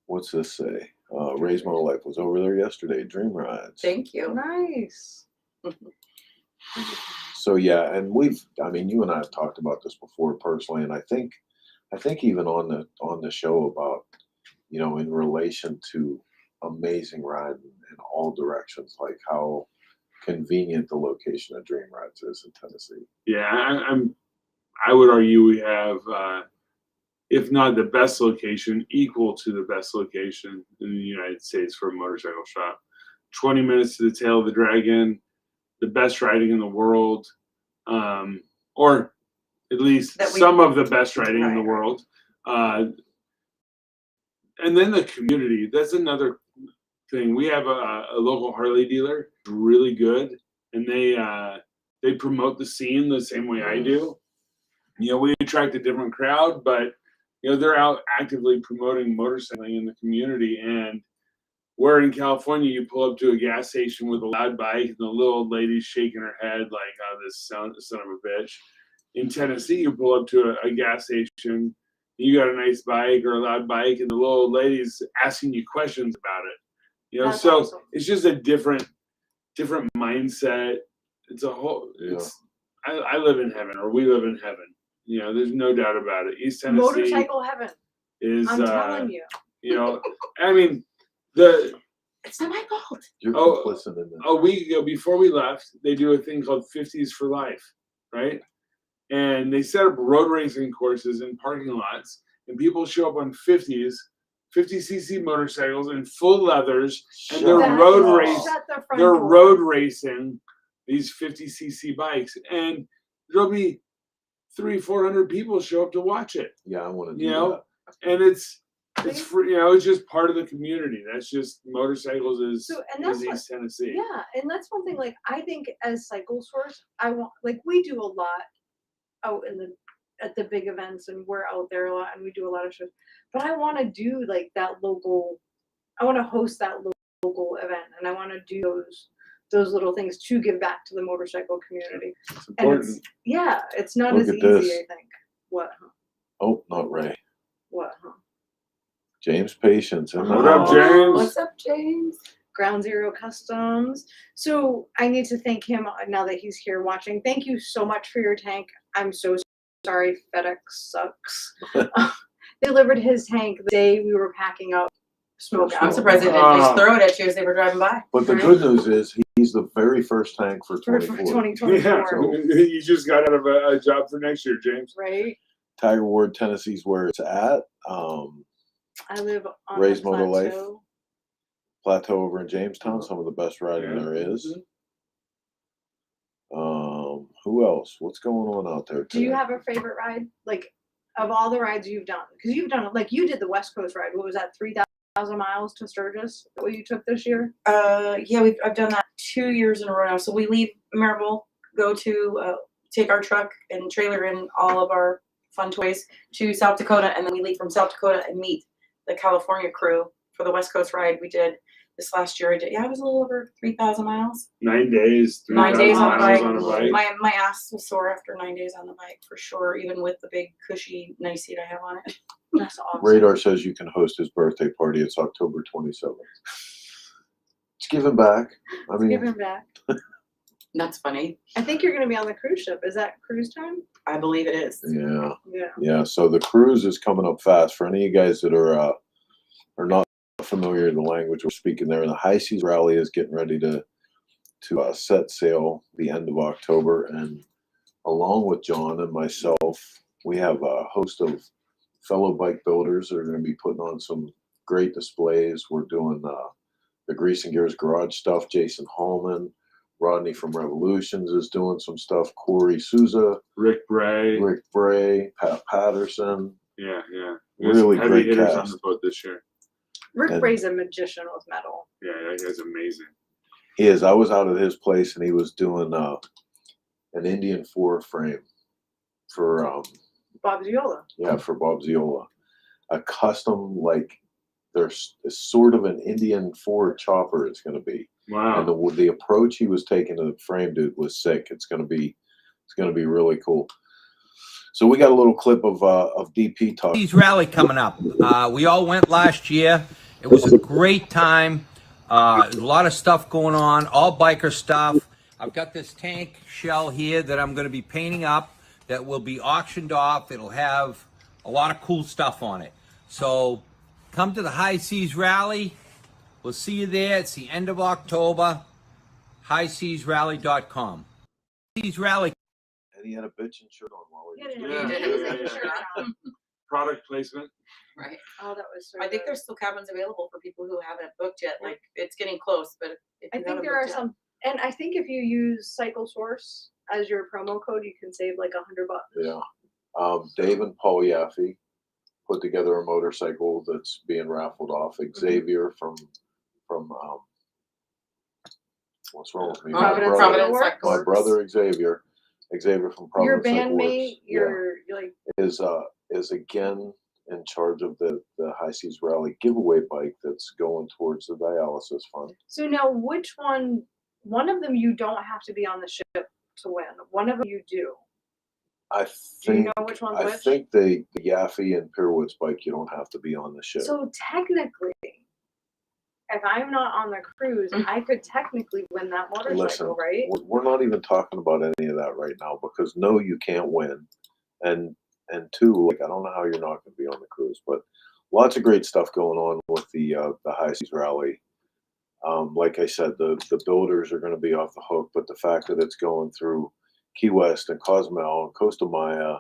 What's this say? Ray's Motor Life was over there yesterday. Dream rides. Thank you. Nice. So yeah, and you and I have talked about this before personally, and I think even on the show about, in relation to amazing riding in all directions, like how convenient the location of Dream Rides is in Tennessee. Yeah, I would argue we have, if not the best location, equal to the best location in the United States for a motorcycle shop. 20 minutes to the tail of the dragon, the best riding in the world, or at least some of the best riding in the world. And then the community, that's another thing. We have a local Harley dealer, really good, and they promote the scene the same way I do. We attract a different crowd, but they're out actively promoting motorcycling in the community. And where in California you pull up to a gas station with a loud bike and the little old lady's shaking her head like, oh, this son of a bitch. In Tennessee, you pull up to a gas station, you got a nice bike or a loud bike, and the little old lady's asking you questions about it. That's So awesome. it's just a different mindset. It's a whole. I live in heaven, or we live in heaven. There's no doubt about it. East Tennessee Motorcycle heaven. is. I'm telling you. I mean, It's not my fault. You're Oh, complicit in this. a week ago, before we left, they do a thing called 50s for Life, right? And they set up road racing courses in parking lots, and people show up on 50s, 50cc motorcycles in full leathers, and they're That road is- race. shut the front They're door. road racing these 50cc bikes, and there'll be 300-400 people show up to watch it. Yeah, I want to do You know, that. and it's free. It's just part of the community. That's just motorcycles is that's what- East Tennessee. Yeah, and that's one thing. Like, I think as Cycle Source, we do a lot out at the big events, and we're out there a lot, and we do a lot of shows. But I want to do like that local. I want to host that local event, and I want to do those little things to give back to the motorcycle community. It's And important. it's not Look as at easy. this. I think. What? Huh? Oh, not Ray. What? Huh? James Patience. What up, James? What's up, James? Ground Zero Customs. So I need to thank him now that he's here watching. Thank you so much for your tank. I'm so sorry, FedEx sucks. They delivered his tank the day we were packing up smoke out. I'm surprised they didn't just throw it at you as they were driving by. But the good news is he's the very first tank for For 2024. 2024. Yeah, you just got out of a job for next year, James. Right? Tiger Ward, Tennessee's where it's at. I live on Ray's the Motor Life. plateau. Plateau over in Jamestown, some of the best riding there is. Who else? What's going on out there today? Do you have a favorite ride? Like, of all the rides you've done? Because you've done, like, you did the West Coast ride. What was that, 3,000 miles to Sturgis? Is that what you took this year? Yeah, I've done that 2 years in a row now. So we leave Maribel, go to take our truck and trailer in all of our fun toys to South Dakota, and then we leave from South Dakota and meet the California crew for the West Coast ride we did this last year. It was a little over 3,000 miles. 9 days. 9 days on a miles bike. on a bike. My ass was sore after 9 days on the bike for sure, even with the big cushy nice seat I have on it. That's awesome. Radar says you can host his birthday party. It's October 27th. It's giving back. I mean, Give him back. That's funny. I think you're going to be on the cruise ship. Is that cruise time? I believe it is. yeah. Yeah. So the cruise is coming up fast. For any of you guys that are not familiar with the language we're speaking there, the High Seas Rally is getting ready to set sail the end of October, and along with John and myself, we have a host of fellow bike builders that are going to be putting on some great displays. We're doing the Grease and Gears garage stuff. Jason Hallman, Rodney from Revolutions is doing some stuff. Corey Souza, Rick Bray. Rick Bray, Pat Patterson. Yeah. Really Heavy great hitters on cast. the boat this year. Rick And- Bray's a magician with metal. Yeah, that guy's amazing. He is. I was out at his place and he was doing an Indian 4 frame for Bob Ziola. for Bob Ziola. A custom, like there's sort of an Indian 4 chopper it's going to be. Wow. And the approach he was taking to the frame, dude, was sick. It's gonna be really cool. So we got a little clip of DP talk. He's rally coming up. We all went last year. It was a great time. A lot of stuff going on, all biker stuff. I've got this tank shell here that I'm going to be painting up that will be auctioned off. It'll have a lot of cool stuff on it. So come to the High Seas Rally. We'll see you there. It's the end of October. HighSeasRally.com. Seas Rally. And he had a bitchin' shirt on while he was Yeah. He was like, Yeah. sure, Product placement. Right. Oh, that was so I think good. there's still cabins available for people who haven't booked yet. Like it's getting close, but if I you think haven't there are booked yet- some, and I think if you use Cycle Source as your promo code, you can save like $100. Yeah. Dave and Paul Yaffe put together a motorcycle that's being raffled off. Xavier from what's wrong with me? Providence My Cycle brother Xavier from Your Providence Cycle Works, bandmate, you're like, is again in charge of the High Seas Rally giveaway bike that's going towards the dialysis fund. so now which one of them you don't have to be on the ship to win. One of them you do. I Do you think know which one's I which? think the Yaffe and Pirwood's bike you don't have to be on the ship. So technically, if I'm not on the cruise, I could technically win that motorcycle, Listen, right? we're not even talking about any of that right now because no, you can't win, and two, like I don't know how you're not going to be on the cruise, but lots of great stuff going on with the High Seas Rally. Like I said, the builders are going to be off the hook, but the fact that it's going through Key West and Cozumel and Costa Maya,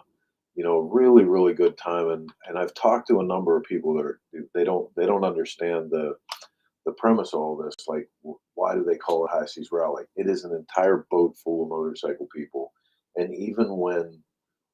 really, really good time. And I've talked to a number of people that they don't understand the premise of all this. Like, why do they call it High Seas Rally? It is an entire boat full of motorcycle people. And even when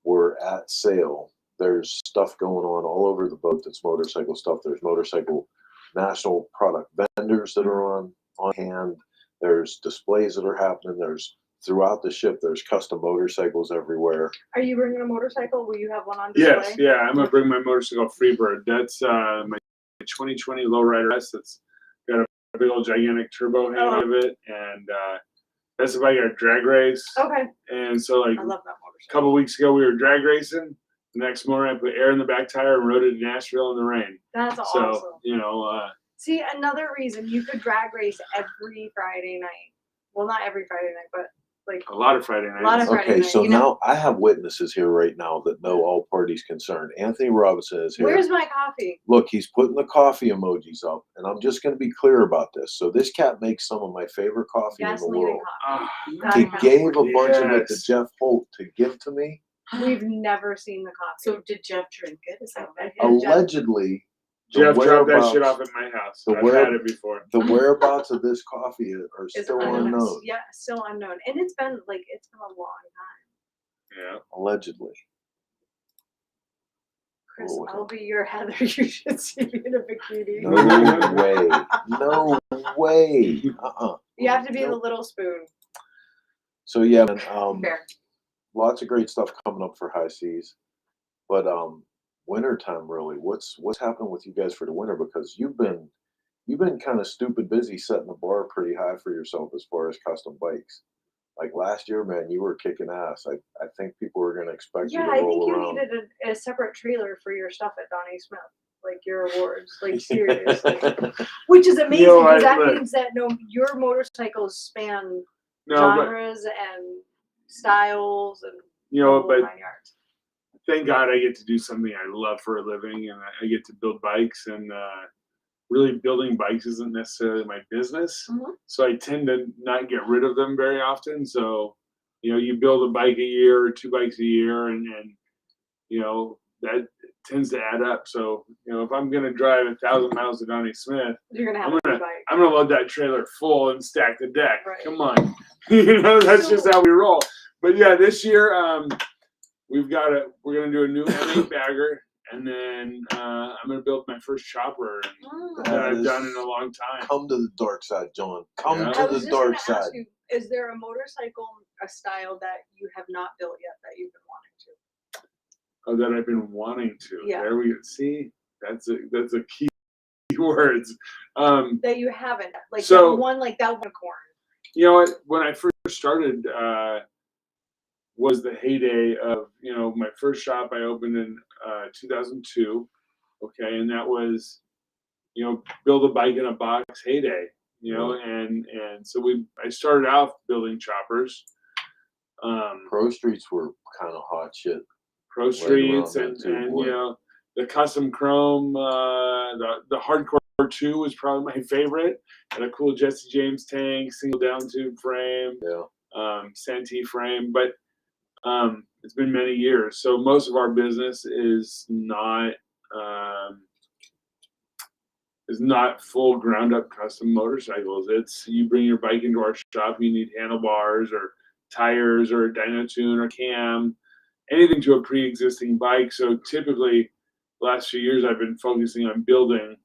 we're at sail, there's stuff going on all over the boat that's motorcycle stuff. There's motorcycle national product vendors that are on hand. There's displays that are happening. There's throughout the ship, there's custom motorcycles everywhere. Are you bringing a motorcycle? Will you have one on display? Yes, yeah. I'm gonna bring my motorcycle Freebird. That's my 2020 Lowrider S. That's got a big old gigantic turbo hanging out of it, and that's about your drag race. Okay. And so, like I love that a motorcycle. couple weeks ago, we were drag racing. The next morning, I put air in the back tire and rode it to Nashville in the rain. That's So awesome. See, another reason you could drag race every Friday night. Well, not every Friday night, but like A lot of Friday nights. a lot of Friday Okay, night. so You know, now I have witnesses here right now that know all parties concerned. Anthony Robinson is here. where's my coffee? Look, he's putting the coffee emojis up, and I'm just going to be clear about this. So this cat makes some of my favorite coffee in the Gasoline world. and coffee. Ah, He That gave a bunch of it to Yes. Jeff Holt to give to me. We've never seen the coffee. So did Jeff drink it? Is that what? Yeah, Jeff- Allegedly, the Jeff dropped that shit whereabouts- off at my house. the I've where- had it before. the whereabouts of this coffee are Is still unknown. Yeah, still unknown, and it's been a long time. Yeah. Allegedly. Chris, Oh, I'll be your Heather. You should see me in a bikini. No way. No way. You have to be the Nope. little spoon. So yeah, man, Fair. lots of great stuff coming up for high seas, but winter time really. What's happening with you guys for the winter? Because you've been kind of stupid busy setting the bar pretty high for yourself as far as custom bikes. Like last year, man, you were kicking ass. I think people were going to expect you Yeah, to I roll think you around. needed a separate trailer for your stuff at Donnie Smith, like your awards, like seriously. Which is amazing know, because that look. means that your motorcycles span No, but genres and styles and you the know, whole but 9 yards. thank God I get to do something I love for a living, and I get to build bikes. And really, building bikes isn't necessarily my business, Mhm. so I tend to not get rid of them very often. So, you build a bike a year or 2 bikes a year, and that tends to add up. So, if I'm gonna drive 1,000 miles to Donnie Smith, You're gonna have I'm a gonna new bike. I'm gonna load that trailer full and stack the deck. Right. Come on, that's just how we roll. But yeah, this year we're gonna do a new M8 bagger, and then I'm gonna build my first chopper Mm. that I've is- done in a long time. Come to the dark side, John. Come Yeah. I to was the just dark gonna side. ask you, is there a motorcycle, a style that you have not built yet that you've been wanting to? Oh, that I've been wanting to. Yeah. There we go. See, that's a key words. That you haven't, like So- that one, like that unicorn. You know what? When I first started, was the heyday of my first shop I opened in 2002. Okay, and that was build a bike in a box heyday. And so I started out building choppers. Pro Streets were kind of hot shit. Pro around Streets then and too, boy. the custom chrome, the hardcore 2 was probably my favorite. Had a cool Jesse James tank, single down tube frame, Yeah. Santee frame, but it's been many years. So most of our business is not full ground up custom motorcycles. It's you bring your bike into our shop, you need handlebars or tires or a dyno tune or cam, anything to a pre-existing bike. So typically the last few years I've been focusing on building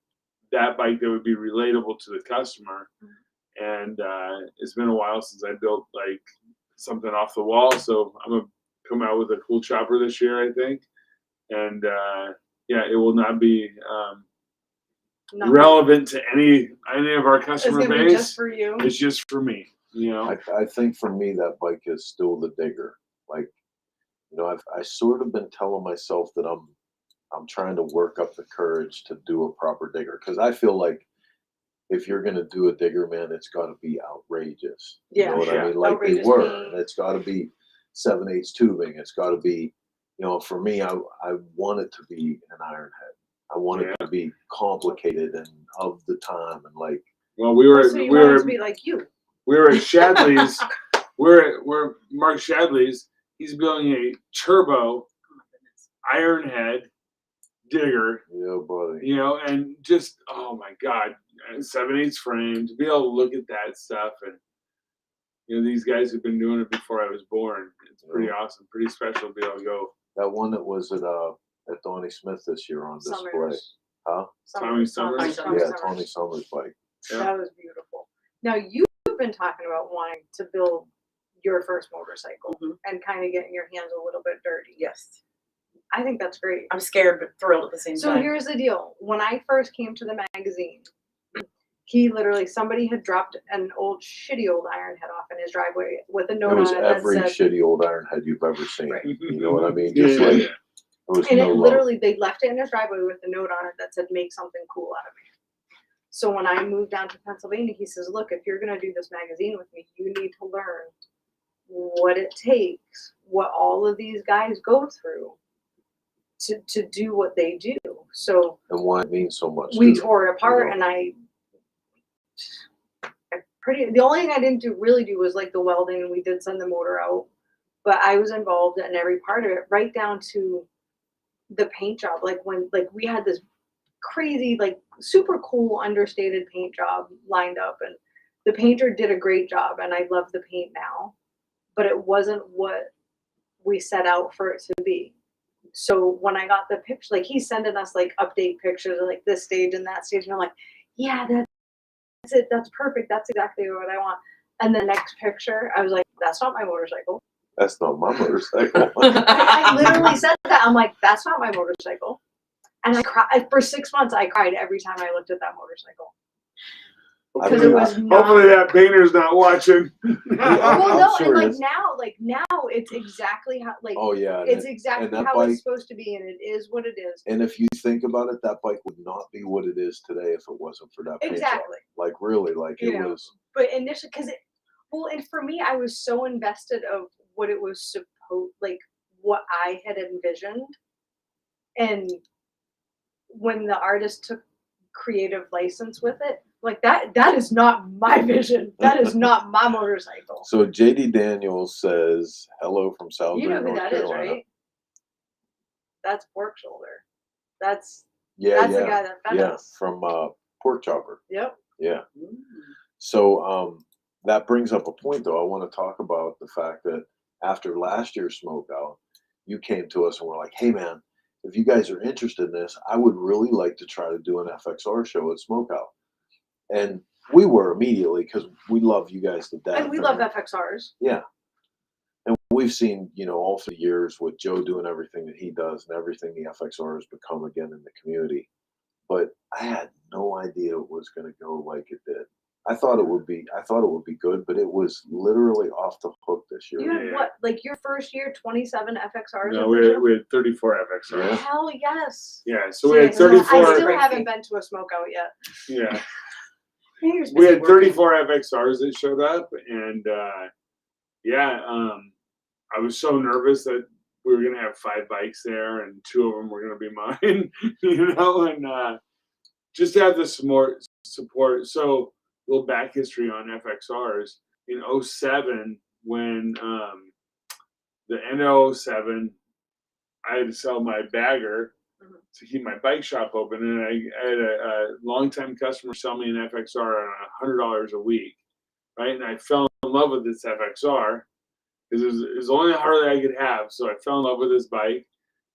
that bike that would be relatable to the customer. And it's been a while since I built like something off the wall. So I'm gonna come out with a cool chopper this year, I think. And yeah, it will not be Nothing. relevant to any of our It's customer gonna be base. just for you. It's just for me, I think for me that bike is still the digger. Like, I sort of been telling myself that I'm trying to work up the courage to do a proper digger because I feel like if you're gonna do a digger, man, it's got to be outrageous. You Yeah. know what I Yeah. mean? Like they Outrageous were, paint. and it's got to be 7/8 tubing. It's got to be, for me, I want it to be an iron head. I want it to be complicated and of the time and like. well, we were So you we want it were to be like you. we were at Shadley's. we're Mark Shadley's. He's building a turbo iron head digger. Yeah, buddy. And just oh my god, 7/8 frame to be able to look at that stuff, and these guys have been doing it before I was born. It's pretty awesome, pretty special to be able to go. That one that was at Donnie Smith this year on display. Summers. Huh? Tommy Summers? Yeah, Tony Summers bike. Yeah. That was beautiful. Now you've been talking about wanting to build your first motorcycle and kind of getting your hands a little bit dirty. Yes. I think that's great. I'm scared but thrilled at the same So time. here's the deal. When I first came to the magazine, somebody had dropped an shitty old iron head off in his driveway with a It note was on it that every said, shitty old iron head you've ever seen. Right. You know what I mean? Just like it was and no it love. literally, they left it in his driveway with a note on it that said, make something cool out of me. So when I moved down to Pennsylvania, he says, look, if you're going to do this magazine with me, you need to learn what it takes, what all of these guys go through to do what they do. So And why it means so much. we to them, tore it apart, you know? and the only thing I didn't really do was like the welding, and we did send the motor out, but I was involved in every part of it, right down to the paint job. Like when we had this crazy, like super cool understated paint job lined up, and the painter did a great job, and I love the paint now, but it wasn't what we set out for it to be. So when I got the picture, like he's sending us like update pictures of like this stage and that stage, and I'm like, yeah, that's it, that's perfect, that's exactly what I want. And the next picture, I was like, that's not my motorcycle. That's not my motorcycle. I literally said that. I'm like, that's not my motorcycle. And I cried for 6 months. I cried every time I looked at that motorcycle because it was not. Hopefully that painter's not watching. Well, I'm no, sure and it like now, it's exactly how Oh yeah. it's exactly and that how bike, it's supposed to be, and it is what it is. and if you think about it, that bike would not be what it is today if it wasn't for that paint job. Exactly. Like really, like it Yeah. was. But initially, and for me, I was so invested of what it was like what I had envisioned, and when the artist took creative license with it, like that is not my vision. That is not my motorcycle. So JD Daniels says hello from Salisbury, You know who North that is, Carolina. right? That's Pork Shoulder. That's Yeah, the guy that fed yeah, us. from Pork Chopper. Yep. Yeah. So that brings up a point, though. I want to talk about the fact that after last year's smoke out, you came to us and were like, hey, man, if you guys are interested in this, I would really like to try to do an FXR show at Smokeout. And we were immediately, because we love you guys to death. And we love FXRs. Yeah. And we've seen, all through the years with Joe doing everything that he does and everything the FXR has become again in the community. But I had no idea it was going to go like it did. I thought it would be good, but it was literally off the hook this year. You had what, like your first year, 27 FXRs? No, we had 34 FXRs. Yeah. Hell yes. Yeah, so we had So 34. I still haven't been to a smoke out yet. Yeah, Here's we had busy 34 FXRs that showed up, and I was so nervous that we were gonna have 5 bikes there, and 2 of them were gonna be mine, and just to have the support. So a little back history on FXRs. In 07, when the end of 07, I had to sell my bagger to keep my bike shop open, and I had a longtime customer sell me an FXR on $100 a week, right? And I fell in love with this FXR because it was the only Harley I could have. So I fell in love with this bike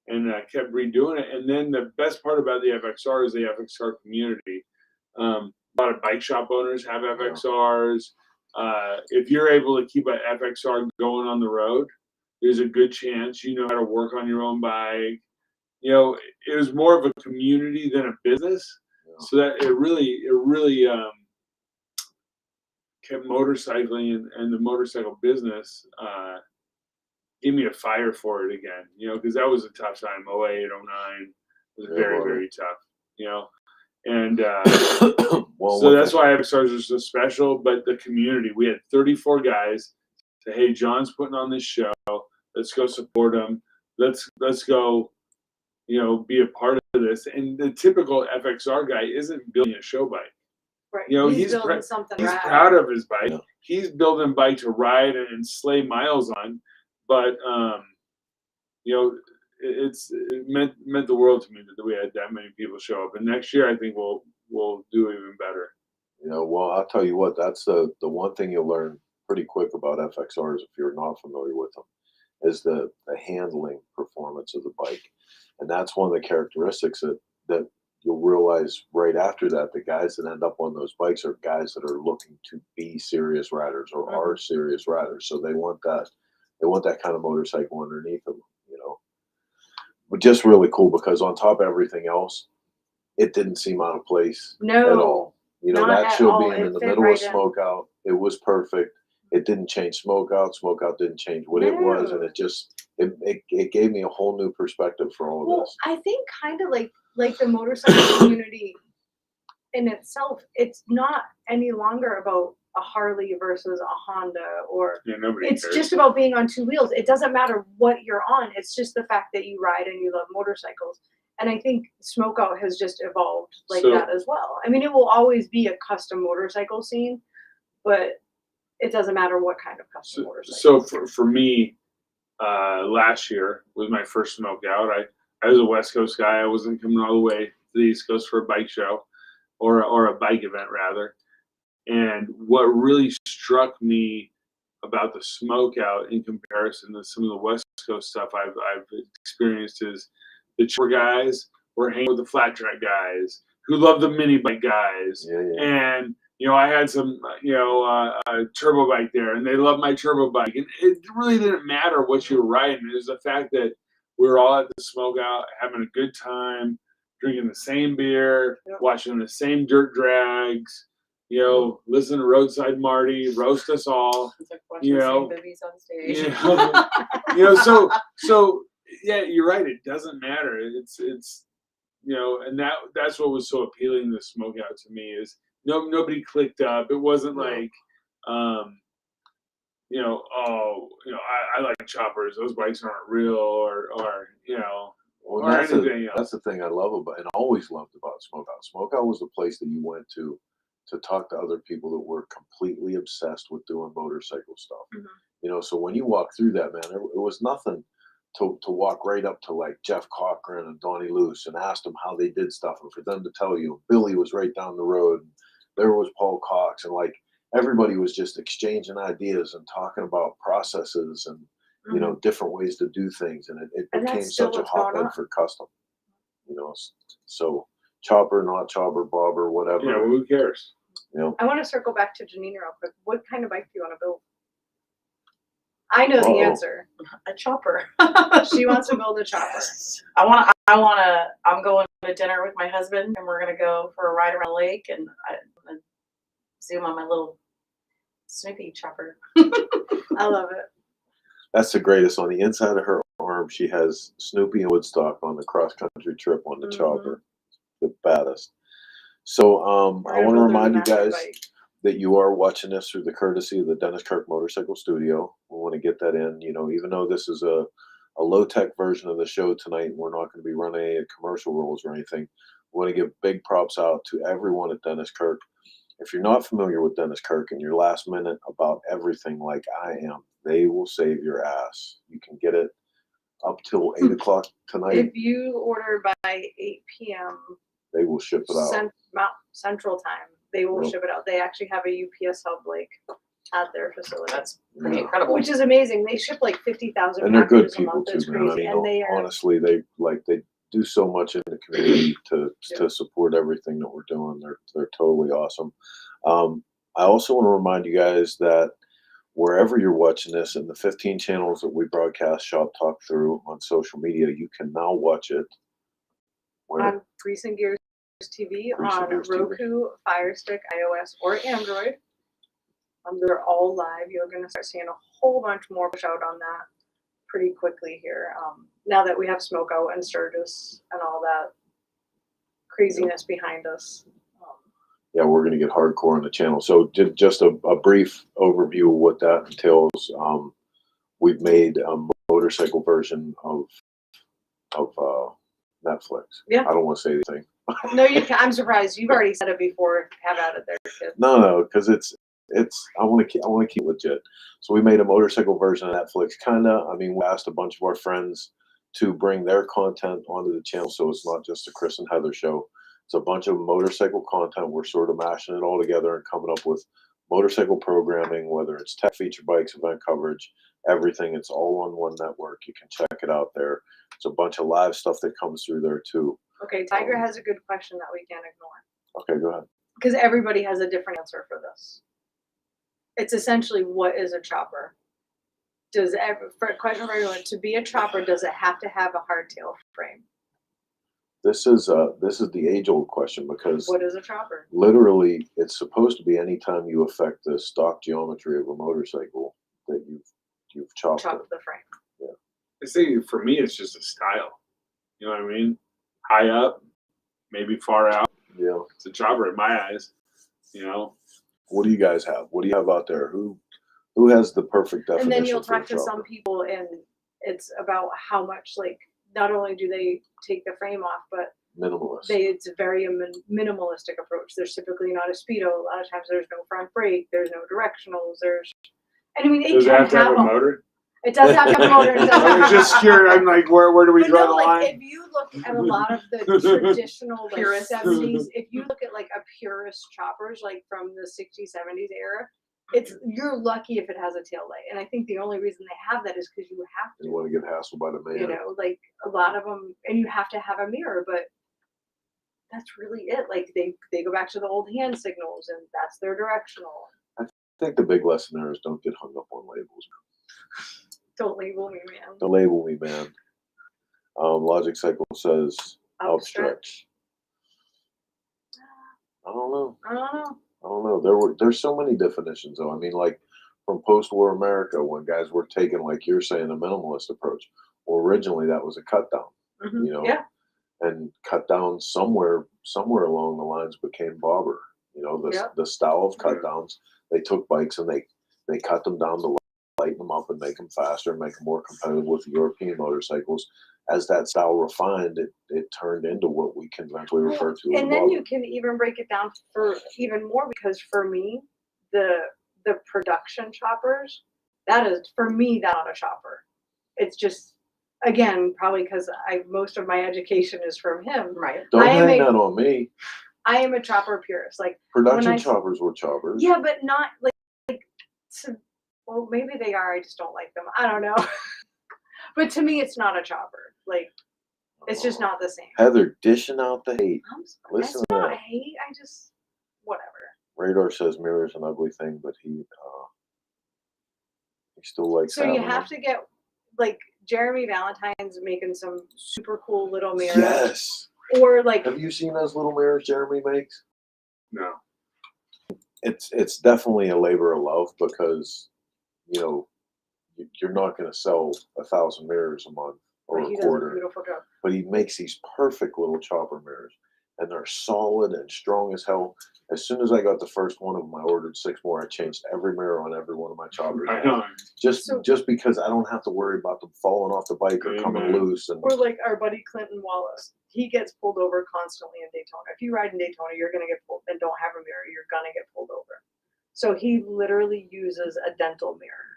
and kept redoing it. And then the best part about the FXR is the FXR community. A lot of bike shop owners have FXRs. If you're able to keep an FXR going on the road, there's a good chance you know how to work on your own bike. It was more of a community than a business. Yeah. So that it really kept motorcycling and the motorcycle business gave me a fire for it again. Because that was a tough time. 08, 09 was very, very tough. And well, so that's why FXRs are so special. But the community, we had 34 guys say, hey, John's putting on this show. Let's go support him. Let's go, be a part of this. And the typical FXR guy isn't building a show bike. Right. He's building something. He's proud of his bike. Yeah. He's building a bike to ride and slay miles on. But it meant the world to me that we had that many people show up. And next year, I think we'll do even better. Well, I'll tell you what. That's the one thing you'll learn pretty quick about FXRs if you're not familiar with them, is the handling performance of the bike. And that's one of the characteristics that you'll realize right after that the guys that end up on those bikes are guys that are looking to be serious riders or are serious riders. So they want that kind of motorcycle underneath them, But just really cool because on top of everything else, it didn't seem out of place at all. That show being in the middle of Smokeout, it was perfect. It didn't change Smokeout. Smokeout didn't change what it was, and it gave me a whole new perspective for all of this. I think kind of like the motorcycle community in itself, it's not any longer about a Harley versus a Honda, or Yeah, nobody it's cares. just about being on two wheels. It doesn't matter what you're on. It's just the fact that you ride and you love motorcycles. And I think Smokeout has just evolved like So- that as well. I mean, it will always be a custom motorcycle scene, but it doesn't matter what kind of custom motorcycle. So for me, last year was my first smoke out. I was a West Coast guy. I wasn't coming all the way to the East Coast for a bike show or a bike event rather. And what really struck me about the smoke out in comparison to some of the West Coast stuff I've experienced is the tour guys were hanging with the flat track guys who love the mini bike guys. Yeah, yeah. And I had some, turbo bike there, and they loved my turbo bike. And it really didn't matter what you were riding. It was the fact that we were all at the smoke out, having a good time, drinking the same beer, Yep. watching the same dirt drags, listen to Roadside Marty, roast us all. It's like watching the same movies on stage. So yeah, you're right. It doesn't matter. It's and that's what was so appealing to Smoke Out to me is nobody clicked up. It wasn't like, I like choppers. Those bikes aren't real, or Well, or that's anything else. that's the thing I love about and always loved about Smokeout. Smokeout was the place that you went to talk to other people that were completely obsessed with doing motorcycle stuff. Mhm. So when you walk through that, man, it was nothing to walk right up to like Jeff Cochran and Donnie Luce and ask them how they did stuff, and for them to tell you Billy was right down the road, and there was Paul Cox, and like everybody was just exchanging ideas and talking about processes and different ways to do things, and it And became that's still such a what's going on. hotbed for custom. So chopper, not chopper, bobber, whatever. Yeah, well, who cares? I want to circle back to Jannine real quick. What kind of bike do you want to build? I know the Uh-oh. answer. A chopper. She wants to build a chopper. I'm going to dinner with my husband, and we're gonna go for a ride around the lake, and I'm gonna zoom on my little Snoopy chopper. I love it. That's the greatest. On the inside of her arm, she has Snoopy and Woodstock on the cross country trip on the chopper. The baddest. So I want to remind you guys that you are watching this through the courtesy of the Dennis Kirk Motorcycle Studio. We want to get that in. Even though this is a low-tech version of the show tonight, we're not going to be running any commercial rules or anything. We want to give big props out to everyone at Dennis Kirk. If you're not familiar with Dennis Kirk and you're last minute about everything like I am, they will save your ass. You can get it up till 8 o'clock tonight. If you order by 8 p.m. They will ship it out. Central Time, they will Yep. ship it out. They actually have a UPS hub at their facility. That's pretty incredible. Which is amazing. They ship 50,000 And they're good packages a people month. too, It's man. crazy. I And mean, they are honestly, they do so much in the community to support everything that we're doing. They're totally awesome. I also want to remind you guys that wherever you're watching this, in the 15 channels that we broadcast Shop Talk through on social media, you can now watch it on Grease and Gears TV, Grease and on Gears TV. Roku, Fire Stick, iOS, or Android. They're all live. You're going to start seeing a whole bunch more push out on that pretty quickly here. Now that we have Smokeout and Sturgis and all that craziness behind us. Yeah, we're going to get hardcore on the channel. So just a brief overview of what that entails. We've made a motorcycle version of Netflix. Yeah. I don't want to say anything. No, you can. I'm surprised. You've already said it before. Have at it there, kid. No, because it's. I want to keep legit. So we made a motorcycle version of Netflix. Kinda. I mean, we asked a bunch of our friends to bring their content onto the channel, so it's not just a Chris and Heather show. It's a bunch of motorcycle content. We're sort of mashing it all together and coming up with motorcycle programming, whether it's tech feature bikes, event coverage, everything. It's all on one network. You can check it out there. It's a bunch of live stuff that comes through there too. Okay, Tiger has a good question that we can't ignore. Okay, go ahead. Because everybody has a different answer for this. It's essentially, what is a chopper? For a question for everyone, to be a chopper, does it have to have a hardtail frame? This is the age-old question, because What is a chopper? literally it's supposed to be anytime you affect the stock geometry of a motorcycle that you've chopped it. Chop the frame. I say for me, it's just a style. You know what I mean? High up, maybe far out. Yeah. It's a chopper in my eyes. You know. What do you guys have? What do you have out there? Who has the perfect definition? And then you'll for a talk to some chopper? people, and it's about how much, like, not only do they take the frame off, but Minimalist. it's a very minimalistic approach. There's typically not a speedo. A lot of times there's no front brake. There's no directionals. And I mean, it Does it can have to have a motor? It does have to have a motor. It does I have was to just have a curious. motor. I'm like, where do we But draw no, the like, line? if you look at a lot of the traditional, like, Purists. 70s, if you look at, like, a purist choppers, like, from the 60s, 70s era, you're lucky if it has a tail light. And I think the only reason they have that is because you have You to, want to get hassled by the man. you know, like, a lot of them, and you have to have a mirror, but that's really it. Like, they go back to the old hand signals, and that's their directional. I think the big lesson there is don't get hung up on labels. Don't label me, man. Don't label me, man. Logic Cycle says outstretch. I don't know. I don't know. I don't know. There's so many definitions though. I mean, like from post-war America, when guys were taking, like you're saying, a minimalist approach. Well, originally that was a cut down. Mhm. You know, Yeah. and cut down somewhere along the lines became bobber. You know, the style of cut downs. They took bikes and they cut them down to lighten them up and make them faster, and make them more competitive with European motorcycles. As that style refined, it turned into what we conventionally refer to as And then bobber. you can even break it down for even more, because for me, the production choppers, that is, for me, that's not a chopper. It's just, again, probably because most of my education is from him. Right. Don't I am hang a- that on me. I am a chopper purist. Like, Production I- choppers were choppers. yeah, but not well, maybe they are. I just don't like them. I don't know. But to me, it's not a chopper. Like, it's just not the same. Heather dishing out the hate. I'm sorry. Listen It's to not that. hate. I just, whatever. Radar says mirror's an ugly thing, but he still likes So you having have them. to get, like, Jeremy Valentine's making some super cool little mirrors. Yes. Or like, Have you seen those little mirrors Jeremy makes? No. It's definitely a labor of love, because you know you're not going to sell 1,000 mirrors a month or he a does a quarter, beautiful job. but he makes these perfect little chopper mirrors, and they're solid and strong as hell. As soon as I got the first one of them, I ordered 6 more. I changed every mirror on every one of my choppers. I know. Just because I don't have to worry about them falling off the bike or coming Amen. loose. And Or like our buddy Clinton Wallace, he gets pulled over constantly in Daytona. If you ride in Daytona, you're gonna get pulled and don't have a mirror, you're gonna get pulled over. So he literally uses a dental mirror.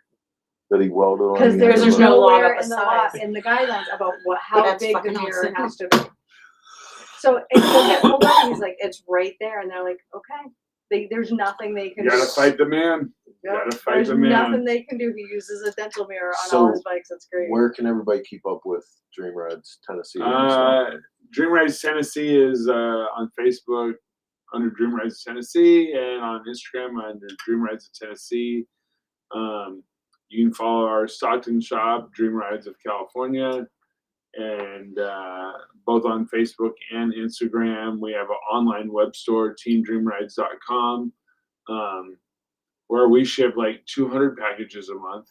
that he welded on. Because the there's end of no it. law nowhere about in the the law, size. in the guidelines about But how that's big the fucking mirror awesome. has to be. So if he'll get pulled over, he's like, it's right there, and they're like, okay. There's nothing they can You gotta do. fight the man. Yep. gotta fight There's the man. nothing they can do. He uses a dental mirror on So, all his bikes. It's great. Where can everybody keep up with Dream Rides Tennessee? Dream Rides Tennessee is on Facebook under Dream Rides Tennessee, and on Instagram under Dream Rides of Tennessee. You can follow our Stockton shop, Dream Rides of California, and both on Facebook and Instagram. We have an online web store, teamdreamrides.com, where we ship like 200 packages a month.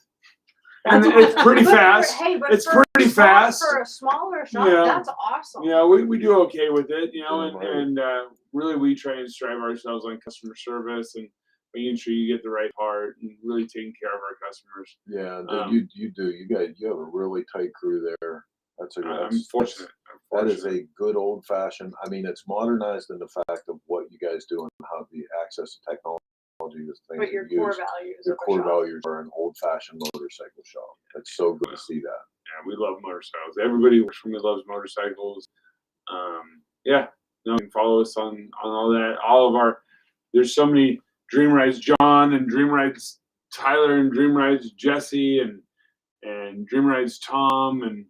And it's pretty fast. It's pretty fast. For a smaller shop, Yeah. that's awesome. Yeah, we do okay with it, you know, Right. and really we try and strive ourselves on customer service and making sure you get the right part and really taking care of our customers. Yeah, you do. You have a really tight crew there. I'm fortunate. That is a good old fashioned. I mean, it's modernized in the fact of what you guys do and how the access to technology, the things But your you core use. values. Your of the core shop. values are an old fashioned motorcycle shop. It's so good to see that. Yeah, we love motorcycles. Everybody works for me loves motorcycles. Yeah, you can follow us on all that. All of our, there's so many Dream Rides John and Dream Rides Tyler and Dream Rides Jesse and Dream Rides Tom and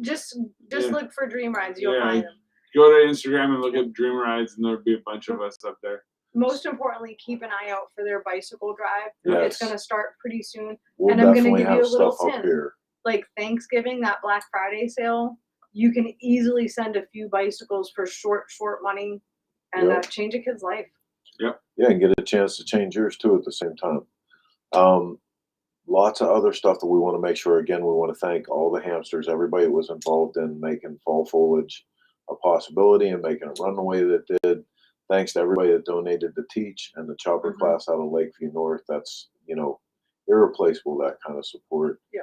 Just Yeah. look for Dream Rides. You'll Yeah. find them. go to Instagram and look up Dream Rides and there'll be a bunch of us up there. Most importantly, keep an eye out for their bicycle drive. Yes. It's going to start pretty soon. We'll And I'm gonna definitely give you have a little stuff up tip. here. Like Thanksgiving, that Black Friday sale, you can easily send a few bicycles for short money and Yep. change a kid's life. Yeah, and get a chance to change yours too at the same time. Lots of other stuff that we want to make sure. Again, we want to thank all the hamsters, everybody that was involved in making Fall Foliage a possibility and making it run the way that it did. Thanks to everybody that donated to teach and the chopper class out of Lakeview North. That's, you know, irreplaceable, that kind of support. Yeah.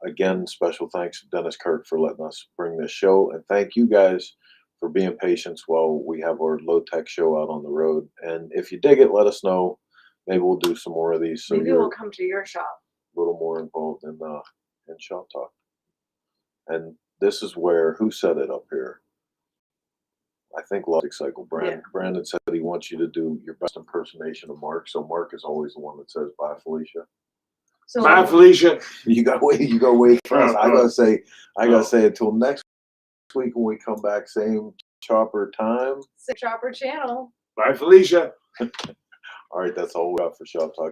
Again, special thanks to Dennis Kirk for letting us bring this show. And thank you guys for being patient while we have our low-tech show out on the road. And if you dig it, let us know. Maybe we'll do some more of these so Maybe you're we'll come to your shop. a little more involved in ShopTalk. And this is where, who said it up here? I think Logic Cycle. Brandon said he wants you to do your best impersonation of Mark. So Mark is always the one that says, "Bye, Felicia." So Bye, Felicia. You gotta wait. You gotta wait for us. I gotta say until next week when we come back, same chopper time. Chopper channel. Bye, Felicia. All right, that's all we got for Shop Talk.